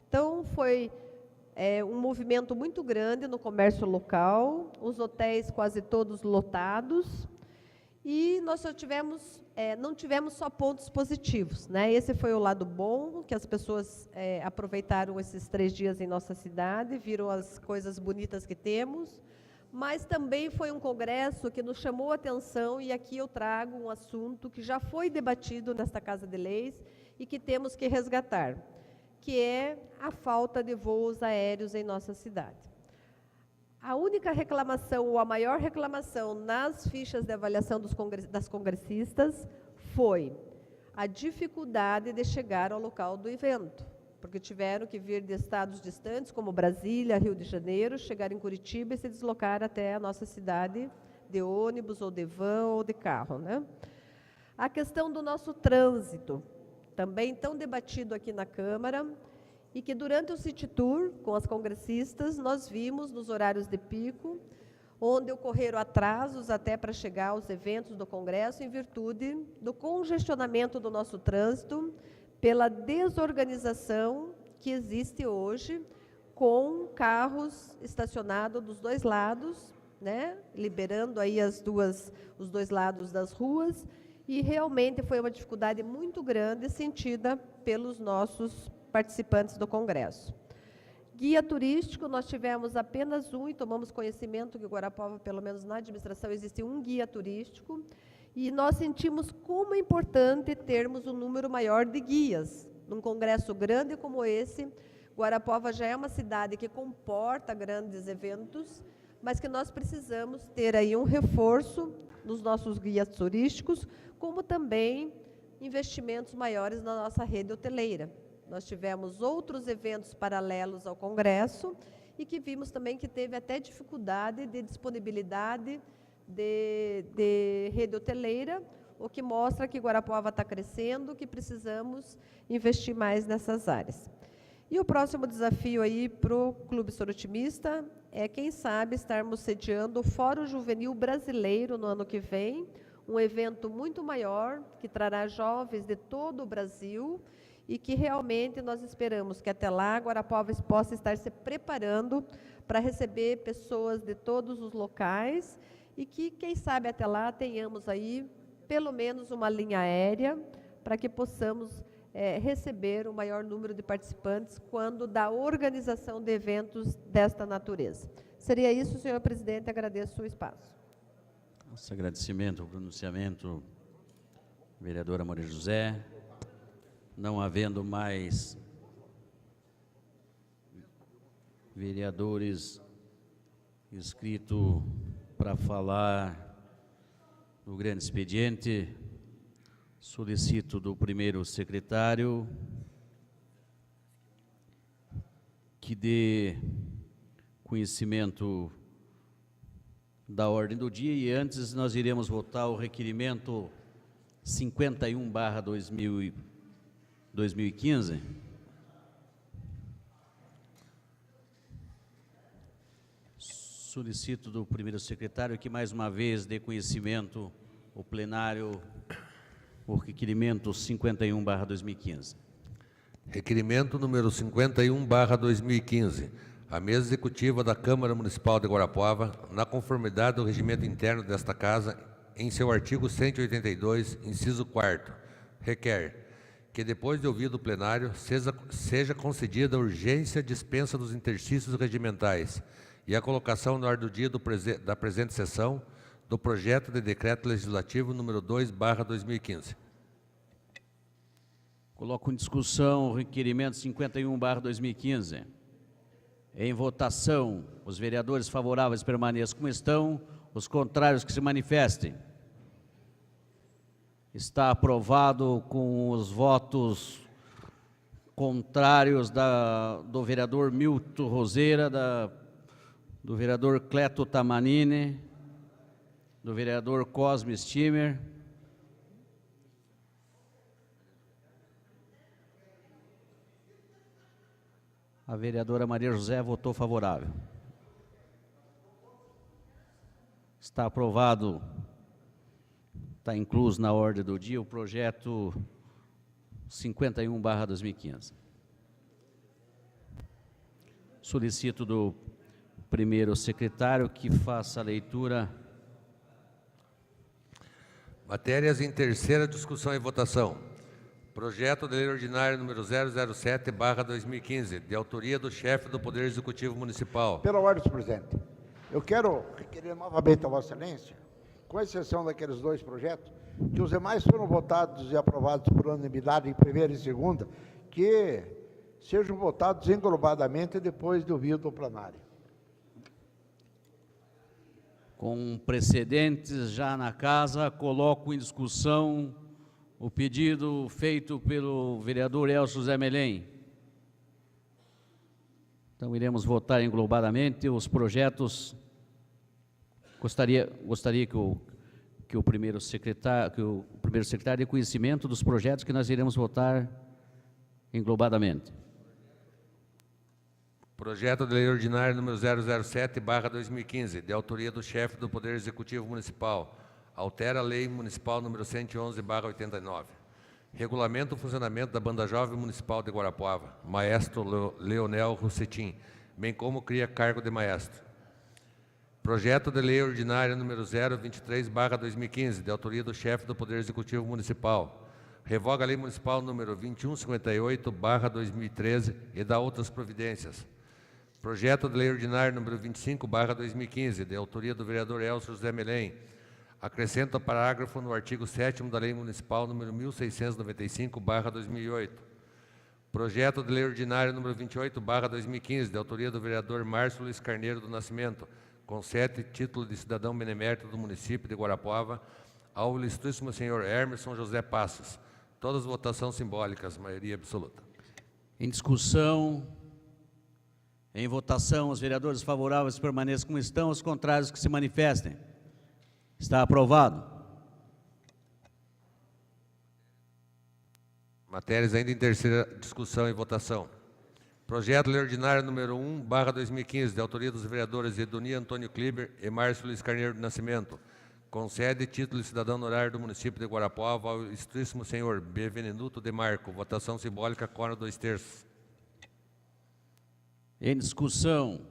Então, foi um movimento muito grande no comércio local, os hotéis quase todos lotados, e nós só tivemos, não tivemos só pontos positivos, né? Esse foi o lado bom, que as pessoas aproveitaram esses 3 dias em nossa cidade, viram as coisas bonitas que temos, mas também foi um congresso que nos chamou a atenção, e aqui eu trago um assunto que já foi debatido nesta Casa de Leis e que temos que resgatar, que é a falta de voos aéreos em nossa cidade. A única reclamação, ou a maior reclamação nas fichas de avaliação das congressistas foi a dificuldade de chegar ao local do evento, porque tiveram que vir de estados distantes, como Brasília, Rio de Janeiro, chegar em Curitiba e se deslocar até a nossa cidade de ônibus, ou de van, ou de carro, né? A questão do nosso trânsito, também tão debatido aqui na Câmara, e que durante o City Tour, com as congressistas, nós vimos nos horários de pico, onde ocorreram atrasos até para chegar aos eventos do Congresso, em virtude do congestionamento do nosso trânsito, pela desorganização que existe hoje, com carros estacionados dos 2 lados, né, liberando aí os 2 lados das ruas, e realmente foi uma dificuldade muito grande sentida pelos nossos participantes do Congresso. Guia turístico, nós tivemos apenas um, e tomamos conhecimento que em Guarapuava, pelo menos na administração, existe um guia turístico, e nós sentimos como é importante termos um número maior de guias. Num congresso grande como esse, Guarapuava já é uma cidade que comporta grandes eventos, mas que nós precisamos ter aí um reforço nos nossos guias turísticos, como também investimentos maiores na nossa rede hoteleira. Nós tivemos outros eventos paralelos ao Congresso e que vimos também que teve até dificuldade de disponibilidade de rede hoteleira, o que mostra que Guarapuava está crescendo, que precisamos investir mais nessas áreas. E o próximo desafio aí para o Clube Sorotimista é, quem sabe, estarmos sediando o Fórum Juvenil Brasileiro no ano que vem, um evento muito maior, que trará jovens de todo o Brasil, e que realmente nós esperamos que até lá Guarapuava possa estar se preparando para receber pessoas de todos os locais, e que, quem sabe, até lá tenhamos aí pelo menos uma linha aérea para que possamos receber o maior número de participantes quando da organização de eventos desta natureza. Seria isso, senhor presidente, agradeço o espaço. Nosso agradecimento, o pronunciamento, vereadora Maria José. Não havendo mais vereadores inscritos para falar do grande expediente, solicito do primeiro secretário que dê conhecimento da ordem do dia, e antes nós iremos votar o requerimento 51/2015. Solicito do primeiro secretário que mais uma vez dê conhecimento ao plenário o requerimento 51/2015. Requerimento número 51/2015. A mesa executiva da Câmara Municipal de Guarapuava, na conformidade do regimento interno desta Casa, em seu artigo 182, inciso 4º, requer que, depois de ouvido o plenário, seja concedida a urgência dispensa dos interstícios regimentais e a colocação na ordem do dia da presente sessão do projeto de decreto legislativo número 2/2015. Coloco em discussão o requerimento 51/2015. Em votação, os vereadores favoráveis permaneçam como estão, os contrários que se manifestem. Está aprovado com os votos contrários do vereador Milton Roseira, do vereador Cleto Tamanini, do vereador Cosme Stimmer, a vereadora Maria José votou favorável. Está aprovado, está incluso na ordem do dia o projeto 51/2015. Solicito do primeiro secretário que faça a leitura. Matérias em terceira discussão e votação. Projeto de lei ordinária número 007/2015, de autoria do chefe do Poder Executivo Municipal. Pela ordem, senhor presidente, eu quero requerer novamente a Vossa Excelência, com exceção daqueles dois projetos, que os demais foram votados e aprovados por unanimidade em primeira e segunda, que sejam votados englobadamente depois do ouvido do plenário. Com precedentes já na casa, coloco em discussão o pedido feito pelo vereador Elcio José Melém. Então, iremos votar englobadamente os projetos. Gostaria que o primeiro secretário dê conhecimento dos projetos que nós iremos votar englobadamente. Projeto de lei ordinária número 007/2015, de autoria do chefe do Poder Executivo Municipal. Altera a lei municipal número 111/89. Regulamenta o funcionamento da Banda Jovem Municipal de Guarapuava. Maestro Leonel Russetin, bem como cria cargo de maestro. Projeto de lei ordinária número 023/2015, de autoria do chefe do Poder Executivo Municipal. Revoga a lei municipal número 2158/2013 e dá outras providências. Projeto de lei ordinária número 25/2015, de autoria do vereador Elcio José Melém. Acrescenta parágrafo no artigo 7º da Lei Municipal número 1695/2008. Projeto de lei ordinária número 28/2015, de autoria do vereador Márcio Luiz Carneiro do Nascimento, concede título de cidadão benemérito do município de Guarapuava ao ilustríssimo senhor Hermeson José Passos. Todas votações simbólicas, maioria absoluta. Em discussão, em votação, os vereadores favoráveis permaneçam como estão, os contrários que se manifestem. Está aprovado. Matérias ainda em terceira discussão e votação. Projeto de lei ordinária número 1/2015, de autoria dos vereadores Edonia Antônio Kliber e Márcio Luiz Carneiro do Nascimento, concede título de cidadão honorário do município de Guarapuava ao ilustríssimo senhor Benevenuto de Marco. Votação simbólica, quórum 2/3. Em discussão,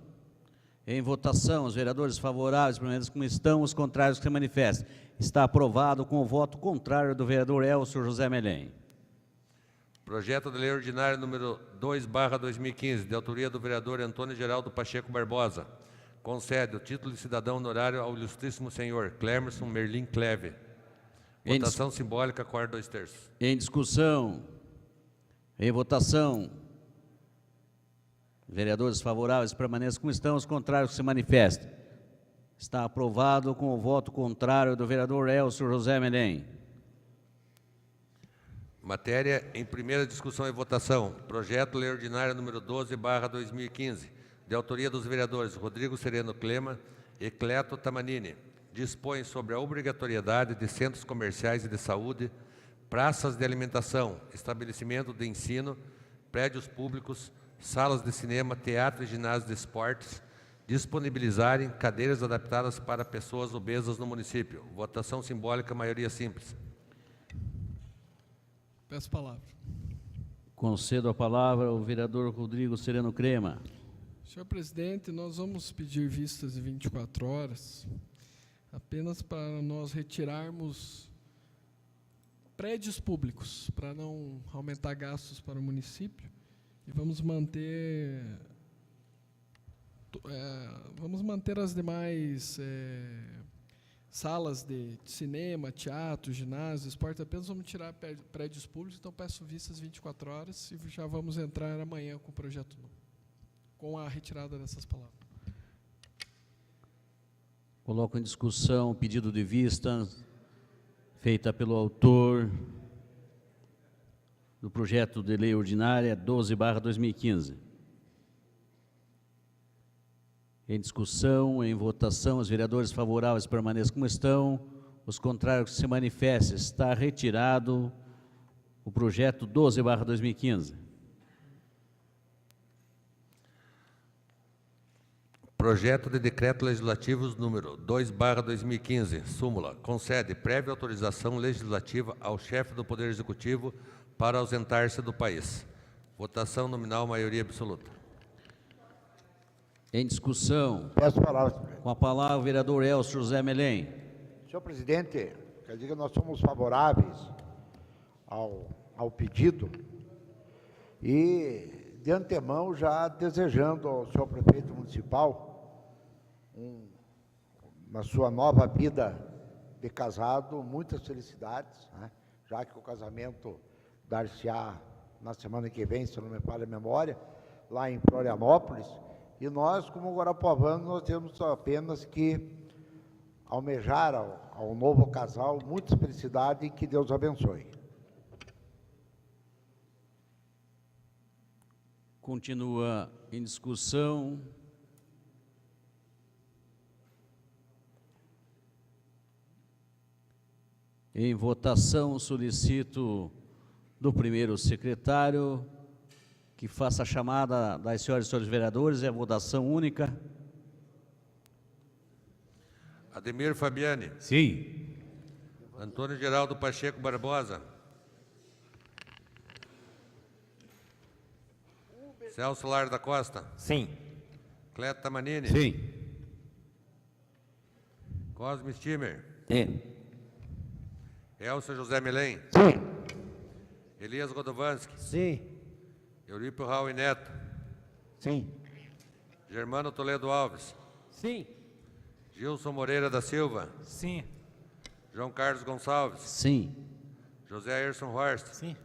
em votação, os vereadores favoráveis permanecem como estão, os contrários que se manifestem. Está aprovado com o voto contrário do vereador Elcio José Melém. Projeto de lei ordinária número 2/2015, de autoria do vereador Antônio Geraldo Pacheco Barbosa, concede o título de cidadão honorário ao ilustríssimo senhor Clemerson Merlin Cleve. Votação simbólica, quórum 2/3. Em discussão, em votação, vereadores favoráveis permaneçam como estão, os contrários que se manifestem. Está aprovado com o voto contrário do vereador Elcio José Medem. Matéria em primeira discussão e votação. Projeto de Lei Ordinária número 12/2015, de autoria dos vereadores Rodrigo Sereno Clema e Cleto Tamanini. Dispõe sobre a obrigatoriedade de centros comerciais e de saúde, praças de alimentação, estabelecimento de ensino, prédios públicos, salas de cinema, teatro e ginásio de esportes, disponibilizarem cadeiras adaptadas para pessoas obesas no município. Votação simbólica, maioria simples. Peço a palavra. Concedo a palavra ao vereador Rodrigo Sereno Crema. Senhor presidente, nós vamos pedir vistas de 24 horas, apenas para nós retirarmos prédios públicos, para não aumentar gastos para o município, e vamos manter as demais salas de cinema, teatro, ginásio, esporte, apenas vamos tirar prédios públicos, então peço vistas 24 horas e já vamos entrar amanhã com o projeto novo, com a retirada dessas palavras. Coloco em discussão o pedido de vista feita pelo autor do projeto de lei ordinária 12/2015. Em discussão, em votação, os vereadores favoráveis permaneçam como estão, os contrários que se manifestem. Está retirado o projeto 12/2015. Projeto de Decreto Legislativo número 2/2015, súmula, concede prévia autorização legislativa ao chefe do Poder Executivo para ausentar-se do país. Votação nominal, maioria absoluta. Em discussão, Peço a palavra. com a palavra o vereador Elcio José Melém. Senhor presidente, quer dizer que nós somos favoráveis ao pedido e, de antemão, já desejando ao senhor prefeito municipal, na sua nova vida de casado, muitas felicidades, né? Já que o casamento dar-se-á na semana que vem, se não me falha a memória, lá em Florianópolis, e nós, como guarapuavanos, nós temos apenas que almejar ao novo casal muita felicidade e que Deus abençoe. Continua em discussão. Em votação, solicito do primeiro secretário que faça a chamada das senhoras e senhores vereadores, é a votação única. Ademir Fabiani. Sim. Antônio Geraldo Pacheco Barbosa. Celso Lar da Costa. Sim. Cleto Tamanini. Sim. Cosme Stimmer. Sim. Elcio José Melém. Sim. Elias Godovanski. Sim. Eurípio Raul Neto. Sim. Germano Toledo Alves. Sim. Gilson Moreira da Silva. Sim. João Carlos Gonçalves. Sim. José Ayrson Horst. Sim.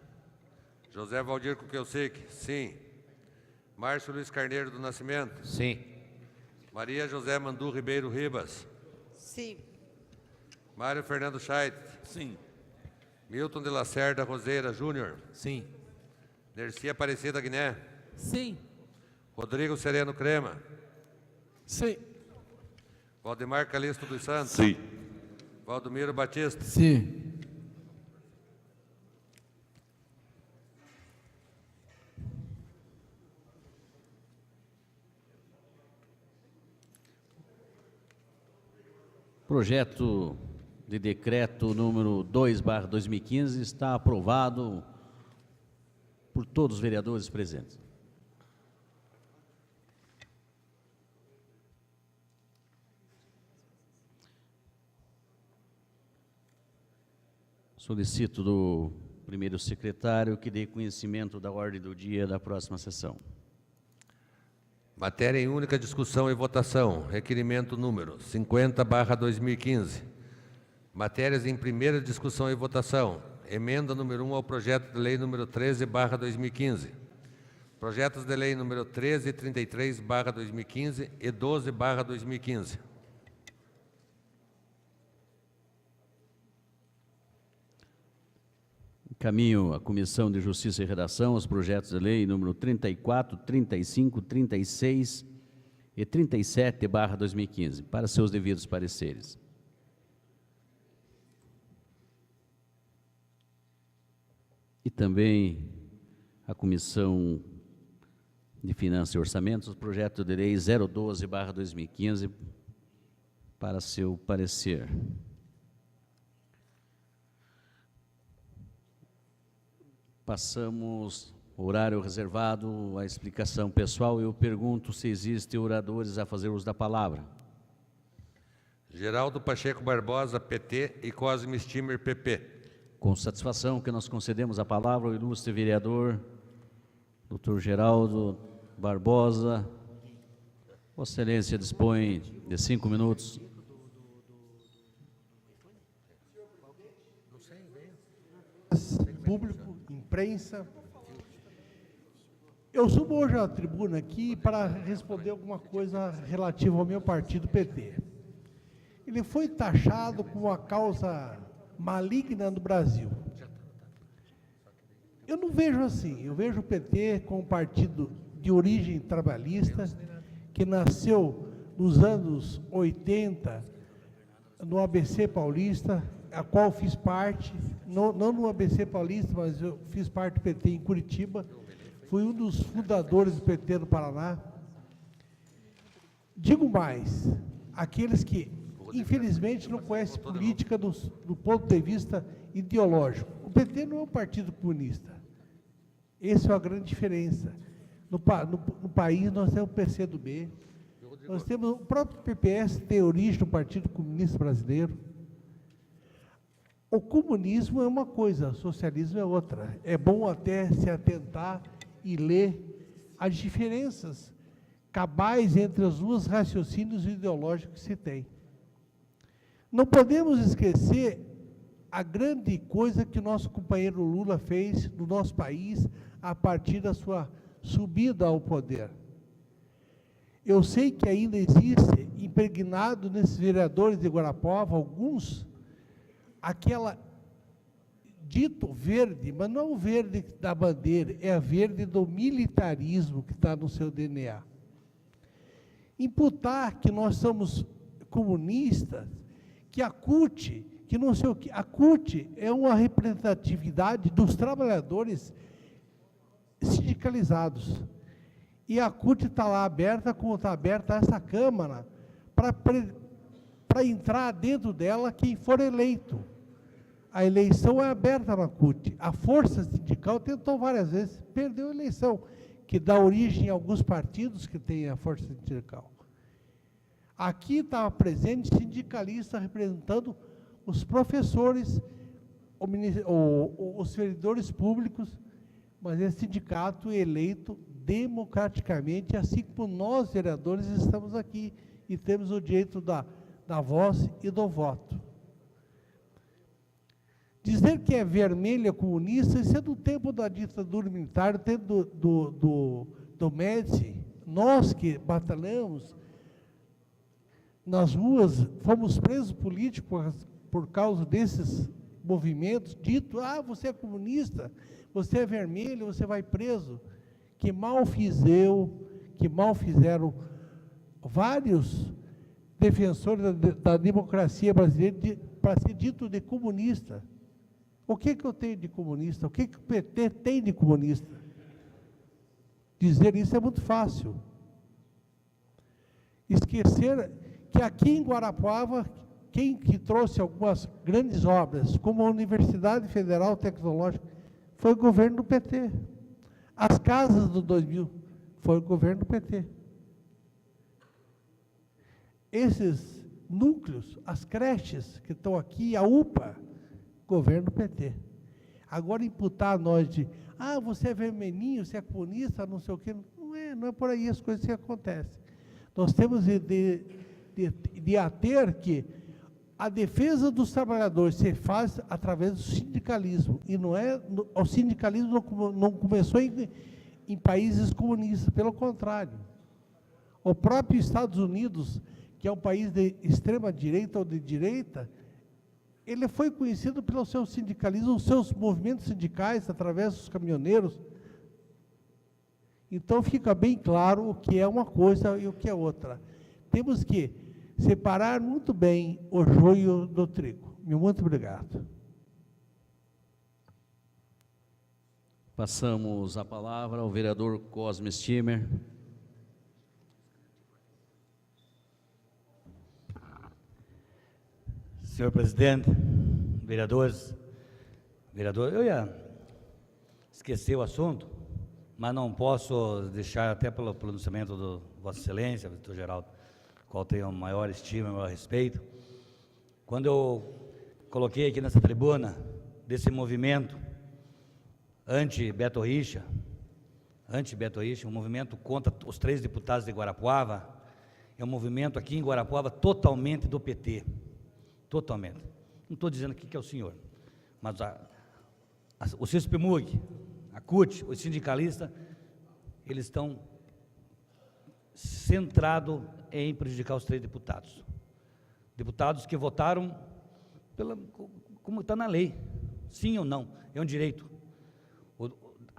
José Valdir Kukelsic. Sim. Márcio Luiz Carneiro do Nascimento. Sim. Maria José Mandu Ribeiro Ribas. Sim. Mário Fernando Scheidt. Sim. Milton de Lacerda Roseira Júnior. Sim. Nercia Aparecida Guiné. Sim. Rodrigo Sereno Crema. Sim. Valdemar Calixto dos Santos. Sim. Valdomiro Batista. Sim. Projeto de decreto número 2/2015 está aprovado por todos os vereadores presentes. Solicito do primeiro secretário que dê conhecimento da ordem do dia da próxima sessão. Matéria em única discussão e votação. Requerimento número 50/2015. Matérias em primeira discussão e votação. Emenda número 1 ao projeto de lei número 13/2015. Projetos de lei número 13 e 33/2015 e 12/2015. Encaminho à Comissão de Justiça e Redação os projetos de lei número 34, 35, 36 e 37/2015, para seus devidos pareceres. E também a Comissão de Finanças e Orçamentos, o projeto de lei 012/2015, para seu parecer. Passamos o horário reservado à explicação pessoal. Eu pergunto se existem oradores a fazer uso da palavra. Geraldo Pacheco Barbosa, PT, e Cosme Stimmer, PP. Com satisfação que nós concedemos a palavra ao ilustre vereador, Dr. Geraldo Barbosa. Vossa Excelência dispõe de 5 minutos. Público, imprensa. Eu subo hoje à tribuna aqui para responder alguma coisa relativa ao meu partido PT. Ele foi taxado como a causa maligna do Brasil. Eu não vejo assim. Eu vejo o PT como um partido de origem trabalhista, que nasceu nos anos 80, no ABC Paulista, a qual fiz parte, não no ABC Paulista, mas eu fiz parte do PT em Curitiba, fui um dos fundadores do PT no Paraná. Digo mais, aqueles que, infelizmente, não conhecem política do ponto de vista ideológico. O PT não é um partido comunista. Essa é a grande diferença. No país, nós temos o PCdoB, nós temos o próprio PPS, tem origem no Partido Comunista Brasileiro. O comunismo é uma coisa, o socialismo é outra. É bom até se atentar e ler as diferenças cabais entre os dois raciocínios ideológicos que se tem. Não podemos esquecer a grande coisa que o nosso companheiro Lula fez no nosso país a partir da sua subida ao poder. Eu sei que ainda existe, impregnado nesses vereadores de Guarapuava, alguns, aquela dito verde, mas não o verde da bandeira, é a verde do militarismo que está no seu DNA. Imputar que nós somos comunistas, que a CUT, que não sei o que, a CUT é uma representatividade dos trabalhadores sindicalizados. E a CUT está lá aberta, como está aberta essa Câmara, para entrar dentro dela quem for eleito. A eleição é aberta na CUT. A força sindical tentou várias vezes, perdeu a eleição, que dá origem a alguns partidos que têm a força sindical. Aqui estava presente sindicalista representando os professores, os servidores públicos, mas é sindicato eleito democraticamente, assim como nós, vereadores, estamos aqui e temos o direito da voz e do voto. Dizer que é vermelha comunista, isso é do tempo da ditadura militar, do tempo do Médici. Nós que batalhamos nas ruas, fomos presos políticos por causa desses movimentos, dito, você é comunista, você é vermelho, você vai preso. Que mal fizeram vários defensores da democracia brasileira para ser dito de comunista. O que eu tenho de comunista? O que o PT tem de comunista? Dizer isso é muito fácil. Esquecer que aqui em Guarapuava, quem que trouxe algumas grandes obras, como a Universidade Federal Tecnológica, foi o governo do PT. As casas do 2000 foi o governo do PT. Esses núcleos, as creches que estão aqui, a UPA, governo do PT. Agora imputar a nós de, você é vermelhinho, você é comunista, não sei o quê, não é por aí as coisas que acontecem. Nós temos de ater que a defesa dos trabalhadores se faz através do sindicalismo, e o sindicalismo não começou em países comunistas, pelo contrário. O próprio Estados Unidos, que é um país de extrema direita ou de direita, ele foi conhecido pelo seu sindicalismo, os seus movimentos sindicais, através dos caminhoneiros. Então, fica bem claro o que é uma coisa e o que é outra. Temos que separar muito bem o joio do trigo. Muito obrigado. Passamos a palavra ao vereador Cosme Stimmer. Senhor presidente, vereadores, eu ia esquecer o assunto, mas não posso deixar, até pelo pronunciamento do Vossa Excelência, Vitor Geraldo, qual tenho maior estima e maior respeito. Quando eu coloquei aqui nessa tribuna desse movimento anti-Beto Richa, um movimento contra os 3 deputados de Guarapuava, é um movimento aqui em Guarapuava totalmente do PT, totalmente. Não estou dizendo aqui que é o senhor, mas o CISPMUG, a CUT, os sindicalistas, eles estão centrados em prejudicar os 3 deputados. Deputados que votaram como está na lei, sim ou não, é um direito.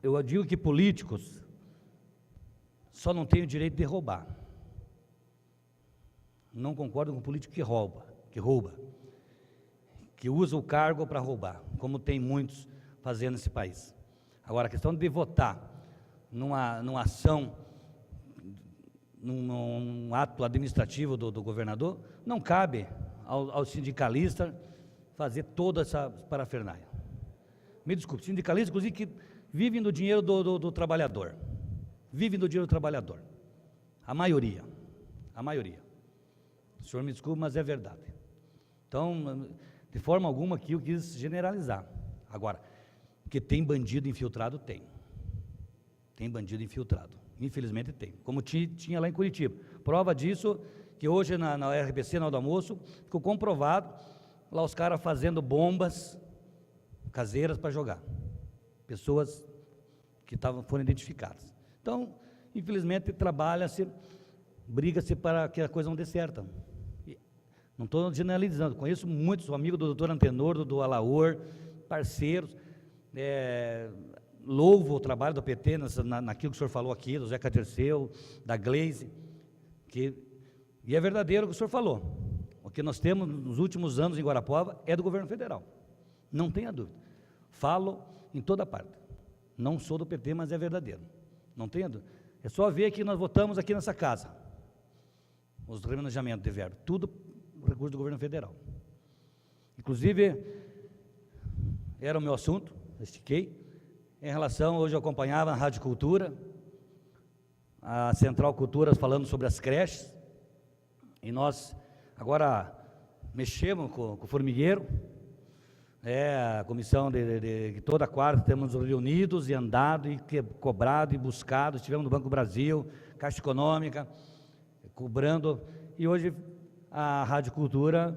Eu digo que políticos só não têm o direito de roubar. Não concordo com político que rouba, que usa o cargo para roubar, como tem muitos fazendo nesse país. Agora, a questão de votar numa ação, num ato administrativo do governador, não cabe ao sindicalista fazer toda essa parafernália. Me desculpe, sindicalistas, inclusive, que vivem do dinheiro do trabalhador. Vivem do dinheiro do trabalhador. A maioria. O senhor me desculpe, mas é verdade. Então, de forma alguma aqui eu quis generalizar. Agora, porque tem bandido infiltrado, tem. Tem bandido infiltrado. Infelizmente tem. Como tinha lá em Curitiba. Prova disso, que hoje na RBC, na hora do almoço, ficou comprovado, lá os caras fazendo bombas caseiras para jogar. Pessoas que foram identificadas. Então, infelizmente, trabalha-se, briga-se para que a coisa não dê certo. Não estou generalizando, conheço muitos, sou amigo do doutor Antenor, do Alaor, parceiros, louvo o trabalho do PT naquilo que o senhor falou aqui, do Zeca Terceu, da Gleise, e é verdadeiro o que o senhor falou. O que nós temos nos últimos anos em Guarapuava é do governo federal, não tenha dúvida. Falo em toda parte. Não sou do PT, mas é verdadeiro. Não tenha dúvida. É só ver que nós votamos aqui nessa casa. Os remanejamentos de verba. Tudo recurso do governo federal. Inclusive, era o meu assunto, estiquei. Em relação, hoje eu acompanhava a Rádio Cultura, a Central Cultura falando sobre as creches. E nós agora mexemos com o formigueiro. A comissão de toda quarta temos reunidos e andado e cobrado e buscado, estivemos no Banco do Brasil, Caixa Econômica, cobrando, e hoje a Rádio Cultura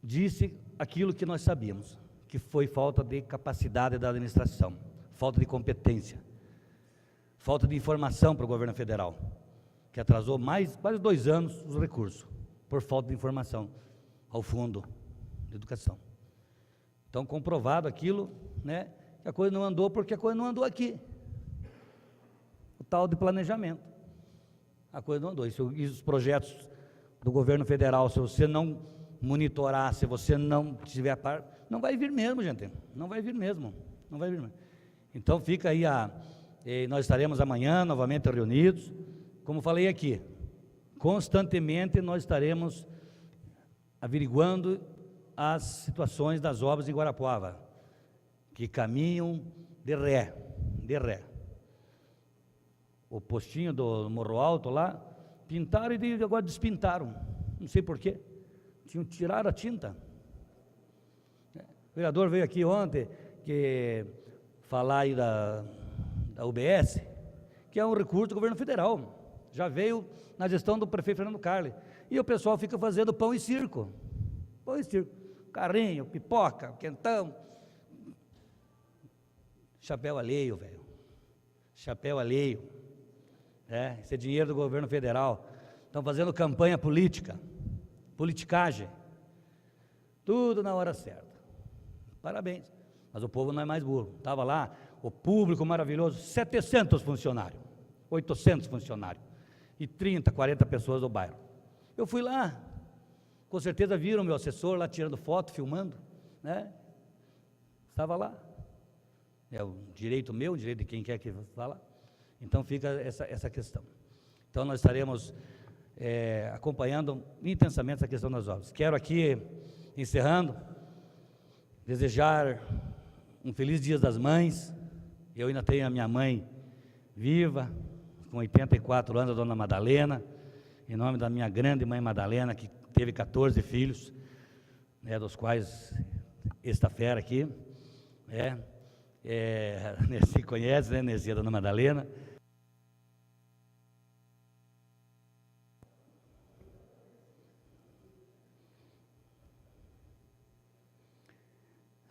disse aquilo que nós sabíamos, que foi falta de capacidade da administração, falta de competência, falta de informação para o governo federal, que atrasou quase 2 anos os recursos, por falta de informação ao Fundo de Educação. Então, comprovado aquilo, né, que a coisa não andou porque a coisa não andou aqui. O tal de planejamento. A coisa não andou. E os projetos do governo federal, se você não monitorar, se você não tiver a par, não vai vir mesmo, gente. Não vai vir mesmo. Então, fica aí nós estaremos amanhã novamente reunidos. Como falei aqui, constantemente nós estaremos averiguando as situações das obras em Guarapuava, que caminham de ré. O postinho do Morro Alto lá, pintaram e agora despintaram, não sei porquê, tiraram a tinta. O vereador veio aqui ontem, falar aí da UBS, que é um recurso do governo federal, já veio na gestão do prefeito Fernando Carli. E o pessoal fica fazendo pão e circo, carrinho, pipoca, quentão, chapéu alheio, velho, esse é dinheiro do governo federal, estão fazendo campanha política, politicagem, Tudo na hora certa. Parabéns. Mas o povo não é mais burro. Estava lá, o público maravilhoso, 700 funcionários, 800 funcionários, e 30, 40 pessoas do bairro. Eu fui lá, com certeza viram meu assessor lá tirando foto, filmando, né? Estava lá. É o direito meu, o direito de quem quer que vá lá. Então fica essa questão. Então nós estaremos acompanhando intensamente essa questão das obras. Quero aqui, encerrando, desejar um feliz Dia das Mães. Eu ainda tenho a minha mãe viva, com 84 anos, a dona Madalena, em nome da minha grande mãe Madalena, que teve 14 filhos, né, dos quais esta fera aqui, se conhece, né, Nessia, dona Madalena.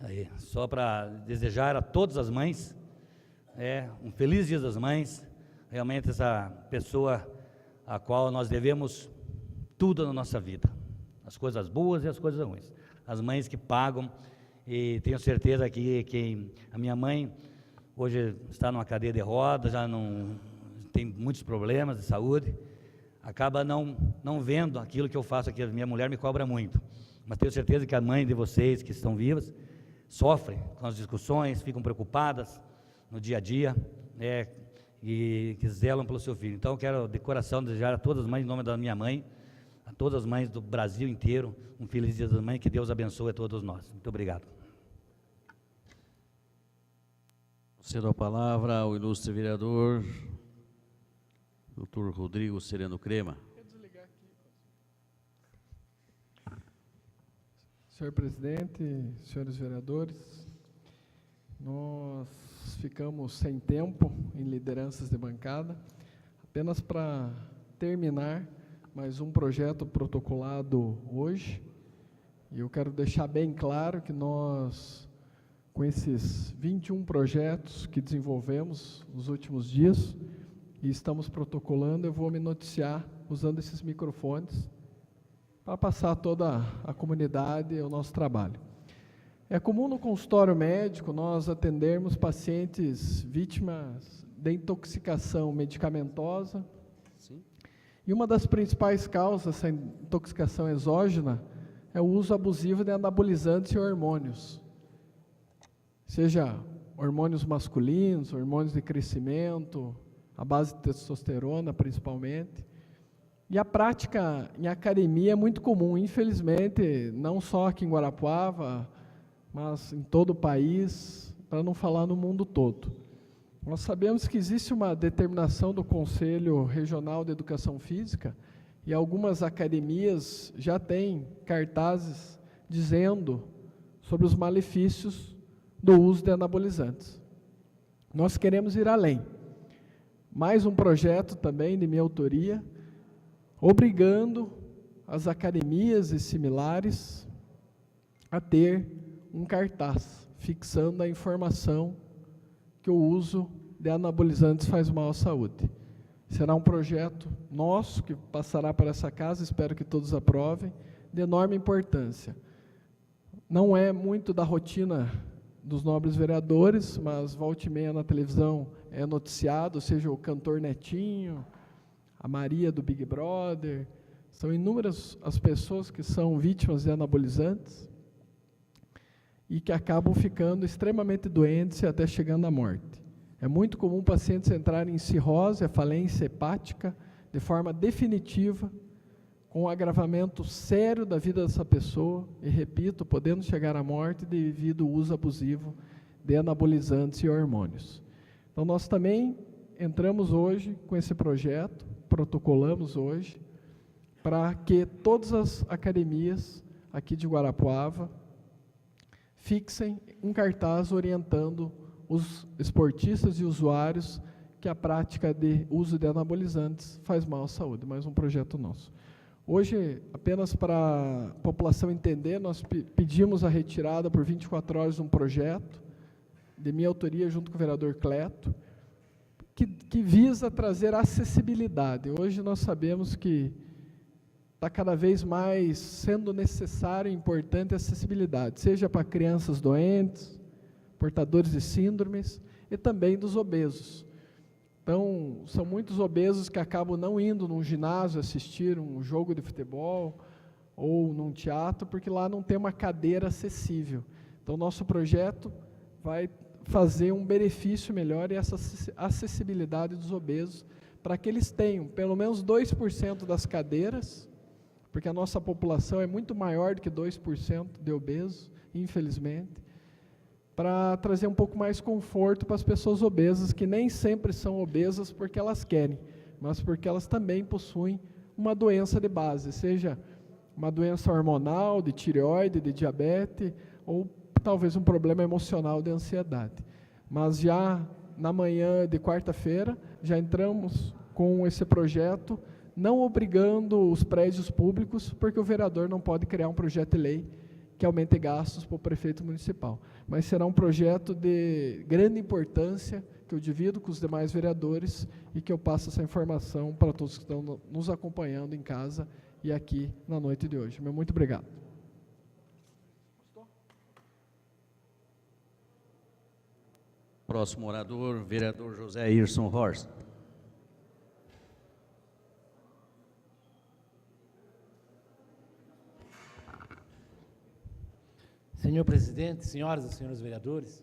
Aí, só para desejar a todas as mães, um feliz Dia das Mães, realmente essa pessoa a qual nós devemos tudo na nossa vida, as coisas boas e as coisas ruins, as mães que pagam, e tenho certeza que a minha mãe hoje está numa cadeira de rodas, já não tem muitos problemas de saúde, acaba não vendo aquilo que eu faço aqui, a minha mulher me cobra muito, mas tenho certeza que a mãe de vocês que estão vivas, sofrem com as discussões, ficam preocupadas no dia a dia, e que zelam pelo seu filho. Então, quero de coração desejar a todas as mães, em nome da minha mãe, a todas as mães do Brasil inteiro, um feliz Dia das Mães, que Deus abençoe a todos nós. Muito obrigado. Cedo a palavra ao ilustre vereador, Dr. Rodrigo Sereno Crema. Senhor presidente, senhores vereadores, nós ficamos sem tempo em lideranças de bancada, apenas para terminar mais um projeto protocolado hoje, e eu quero deixar bem claro que nós, com esses 21 projetos que desenvolvemos nos últimos dias, e estamos protocolando, eu vou me noticiar usando esses microfones, para passar a toda a comunidade o nosso trabalho. É comum no consultório médico nós atendermos pacientes vítimas de intoxicação medicamentosa. Sim. E uma das principais causas dessa intoxicação exógena é o uso abusivo de anabolizantes e hormônios. Seja hormônios masculinos, hormônios de crescimento, a base de testosterona principalmente. E a prática em academia é muito comum, infelizmente, não só aqui em Guarapuava, mas em todo o país, para não falar no mundo todo. Nós sabemos que existe uma determinação do Conselho Regional de Educação Física, e algumas academias já têm cartazes dizendo sobre os malefícios do uso de anabolizantes. Nós queremos ir além. Mais um projeto também de minha autoria, obrigando as academias e similares a ter um cartaz, fixando a informação que o uso de anabolizantes faz mal à saúde. Será um projeto nosso, que passará para essa casa, espero que todos aprovem, de enorme importância. Não é muito da rotina dos nobres vereadores, mas volta e meia na televisão é noticiado, seja o cantor Netinho, a Maria do Big Brother, são inúmeras as pessoas que são vítimas de anabolizantes e que acabam ficando extremamente doentes e até chegando à morte. É muito comum pacientes entrarem em cirrose, a falência hepática, de forma definitiva, com um agravamento sério da vida dessa pessoa, e repito, podendo chegar à morte devido ao uso abusivo de anabolizantes e hormônios. Então, nós também entramos hoje com esse projeto, protocolamos hoje, para que todas as academias aqui de Guarapuava fixem um cartaz orientando os esportistas e usuários que a prática de uso de anabolizantes faz mal à saúde. Mais um projeto nosso. Hoje, apenas para a população entender, nós pedimos a retirada por 24 horas de um projeto de minha autoria junto com o vereador Cleto, que visa trazer acessibilidade. Hoje nós sabemos que está cada vez mais sendo necessário e importante a acessibilidade, seja para crianças doentes, portadores de síndromes e também dos obesos. Então, são muitos obesos que acabam não indo num ginásio assistir um jogo de futebol ou num teatro, porque lá não tem uma cadeira acessível. Então, nosso projeto vai fazer um benefício melhor e essa acessibilidade dos obesos, para que eles tenham pelo menos 2% das cadeiras, porque a nossa população é muito maior do que 2% de obesos, infelizmente, para trazer um pouco mais conforto para as pessoas obesas, que nem sempre são obesas porque elas querem, mas porque elas também possuem uma doença de base, seja uma doença hormonal, de tireoide, de diabetes, ou talvez um problema emocional de ansiedade. Mas já na manhã de quarta-feira, já entramos com esse projeto, não obrigando os prédios públicos, porque o vereador não pode criar um projeto de lei que aumente gastos para o prefeito municipal. Mas será um projeto de grande importância, que eu divido com os demais vereadores e que eu passo essa informação para todos que estão nos acompanhando em casa e aqui na noite de hoje. Meu muito obrigado. Próximo orador, vereador José Irson Horst. Senhor presidente, senhoras e senhores vereadores,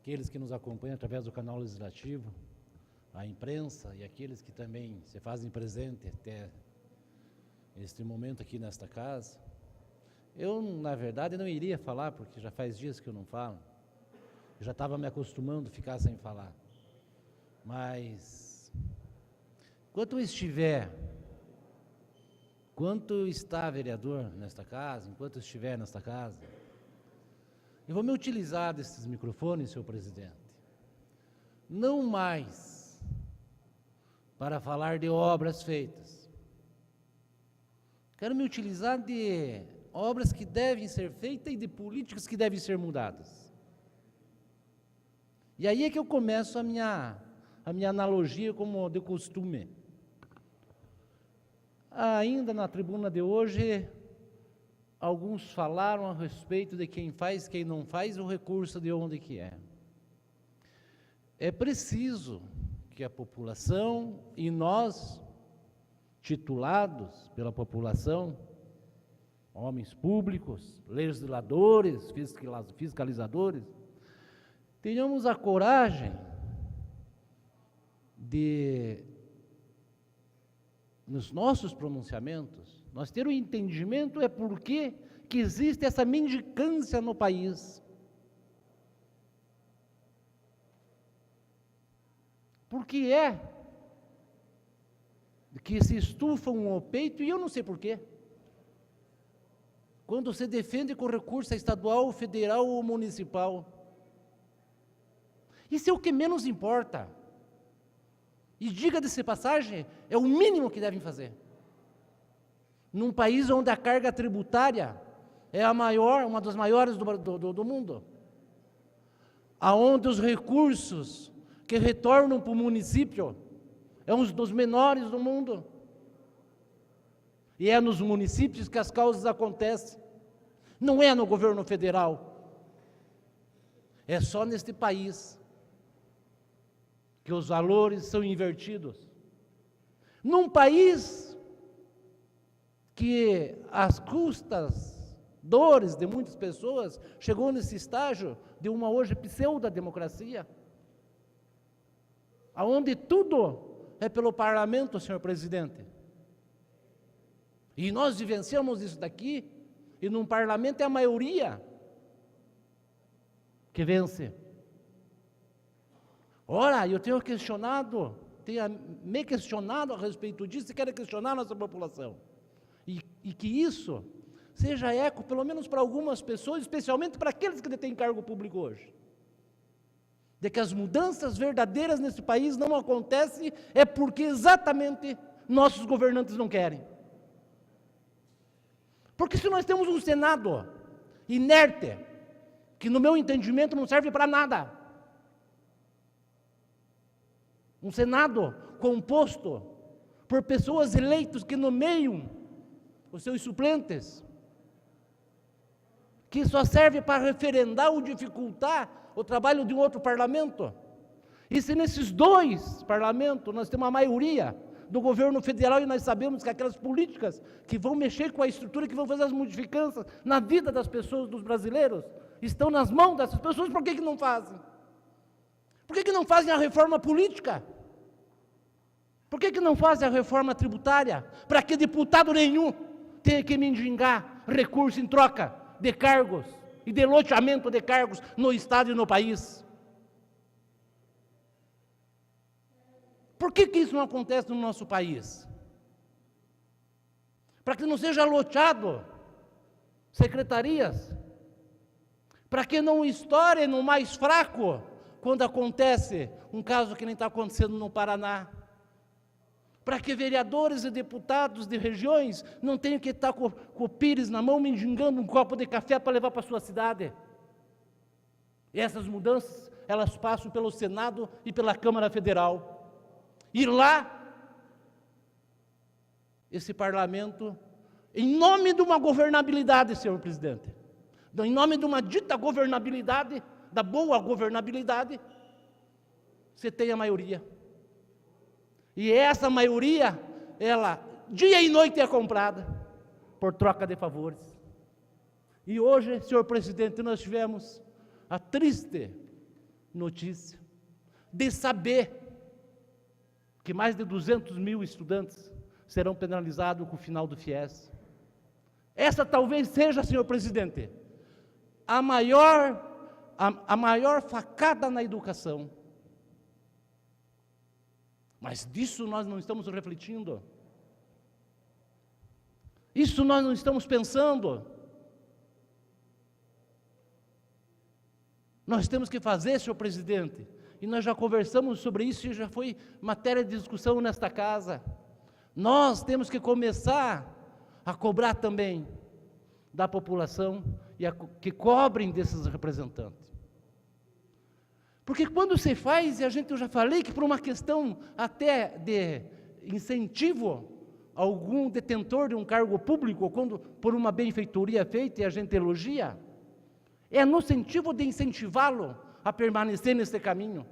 aqueles que nos acompanham através do canal legislativo, a imprensa e aqueles que também se fazem presente até este momento aqui nesta casa, eu, na verdade, não iria falar, porque já faz dias que eu não falo, eu já estava me acostumando a ficar sem falar, mas enquanto está vereador nesta casa, enquanto eu estiver nesta casa, eu vou me utilizar desses microfones, senhor presidente, não mais para falar de obras feitas. Quero me utilizar de obras que devem ser feitas e de políticas que devem ser mudadas. E aí é que eu começo a minha analogia como de costume. Ainda na tribuna de hoje, alguns falaram a respeito de quem faz, quem não faz, o recurso de onde que é. É preciso que a população e nós, titulados pela população, homens públicos, legisladores, fiscalizadores, tenhamos a coragem de, nos nossos pronunciamentos, nós ter o entendimento por que existe essa mendicância no país. Por que é que se estufam o peito, e eu não sei por quê, quando se defende com recurso estadual, federal ou municipal. Isso é o que menos importa. E diga-se de passagem, é o mínimo que devem fazer. Num país onde a carga tributária é a maior, uma das maiores do mundo, aonde os recursos que retornam para o município é um dos menores do mundo, e é nos municípios que as causas acontecem, não é no governo federal, é só neste país que os valores são invertidos. Num país que as custas, dores de muitas pessoas, chegou nesse estágio de uma hoje pseudo-democracia, onde tudo é pelo parlamento, senhor presidente. E nós vivenciamos isso daqui, e num parlamento é a maioria que vence. Ora, eu tenho me questionado a respeito disso e quero questionar a nossa população. E que isso seja eco, pelo menos para algumas pessoas, especialmente para aqueles que detêm cargo público hoje. De que as mudanças verdadeiras nesse país não acontecem, é porque exatamente nossos governantes não querem. Porque se nós temos um Senado inerte, que no meu entendimento não serve para nada, um Senado composto por pessoas eleitas que nomeiam os seus suplentes, que só serve para referendar ou dificultar o trabalho de um outro parlamento. E se nesses dois parlamentos nós temos uma maioria do governo federal e nós sabemos que aquelas políticas que vão mexer com a estrutura, que vão fazer as modificações na vida das pessoas, dos brasileiros, estão nas mãos dessas pessoas, por que não fazem? Por que não fazem a reforma política? Por que não fazem a reforma tributária? Para que deputado nenhum tenha que mendigar recurso em troca de cargos e de loteamento de cargos no Estado e no país? Por que isso não acontece no nosso país? Para que não seja loteado secretarias, para que não estoure no mais fraco quando acontece um caso que nem está acontecendo no Paraná, para que vereadores e deputados de regiões não tenham que estar com o pires na mão, mendigando um copo de café para levar para a sua cidade. E essas mudanças, elas passam pelo Senado e pela Câmara Federal. E lá, esse parlamento, em nome de uma governabilidade, senhor presidente, em nome de uma dita governabilidade, da boa governabilidade, você tem a maioria. E essa maioria, ela, dia e noite é comprada, por troca de favores. E hoje, senhor presidente, nós tivemos a triste notícia de saber que mais de 200 mil estudantes serão penalizados com o final do FIES. Essa talvez seja, senhor presidente, a maior facada na educação. Mas disso nós não estamos refletindo. Isso nós não estamos pensando. Nós temos que fazer, senhor presidente, e nós já conversamos sobre isso e já foi matéria de discussão nesta casa. Nós temos que começar a cobrar também da população e que cobrem desses representantes. Porque quando você faz, e eu já falei que por uma questão até de incentivo a algum detentor de um cargo público, quando por uma benfeitoria feita e a gente elogia, é no sentido de incentivá-lo a permanecer nesse caminho.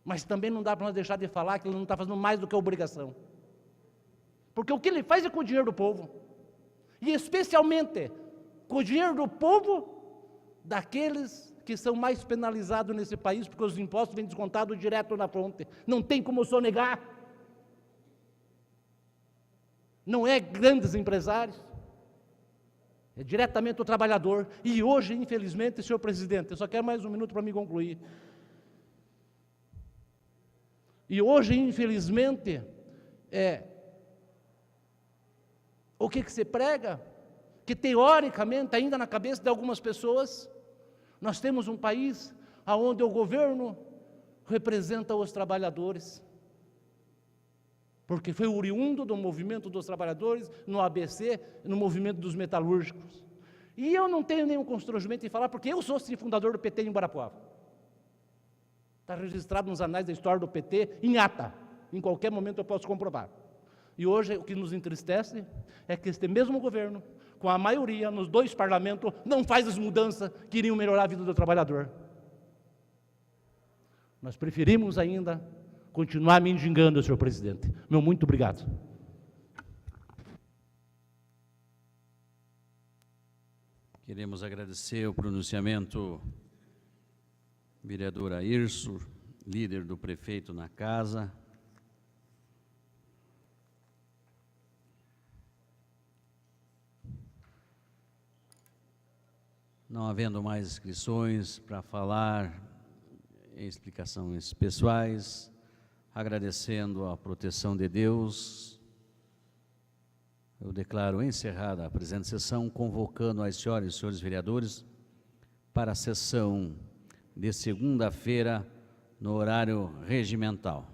Mas também não dá para nós deixar de falar que ele não está fazendo mais do que a obrigação. Porque o que ele faz é com o dinheiro do povo. E especialmente com o dinheiro do povo daqueles que são mais penalizados nesse país, porque os impostos vêm descontados direto na fonte. Não tem como sonegar. Não é grandes empresários. É diretamente o trabalhador. E hoje, infelizmente, senhor presidente, eu só quero mais um minuto para me concluir. E hoje, infelizmente, o que se prega? Que teoricamente, ainda na cabeça de algumas pessoas, nós temos um país onde o governo representa os trabalhadores. Porque foi oriundo do movimento dos trabalhadores, no ABC, no movimento dos metalúrgicos. E eu não tenho nenhum constrangimento em falar, porque eu sou sim fundador do PT em Guarapuava. Está registrado nos anais da história do PT, em ata. Em qualquer momento eu posso comprovar. E hoje o que nos entristece é que este mesmo governo, com a maioria nos dois parlamentos, não faz as mudanças que iriam melhorar a vida do trabalhador. Nós preferimos ainda continuar mendigando, senhor presidente. Meu muito obrigado. Queremos agradecer o pronunciamento do vereador Airso, líder do prefeito na casa. Não havendo mais inscrições para falar em explicações pessoais, agradecendo a proteção de Deus, eu declaro encerrada a presente sessão, convocando as senhoras e senhores vereadores para a sessão de segunda-feira, no horário regimental.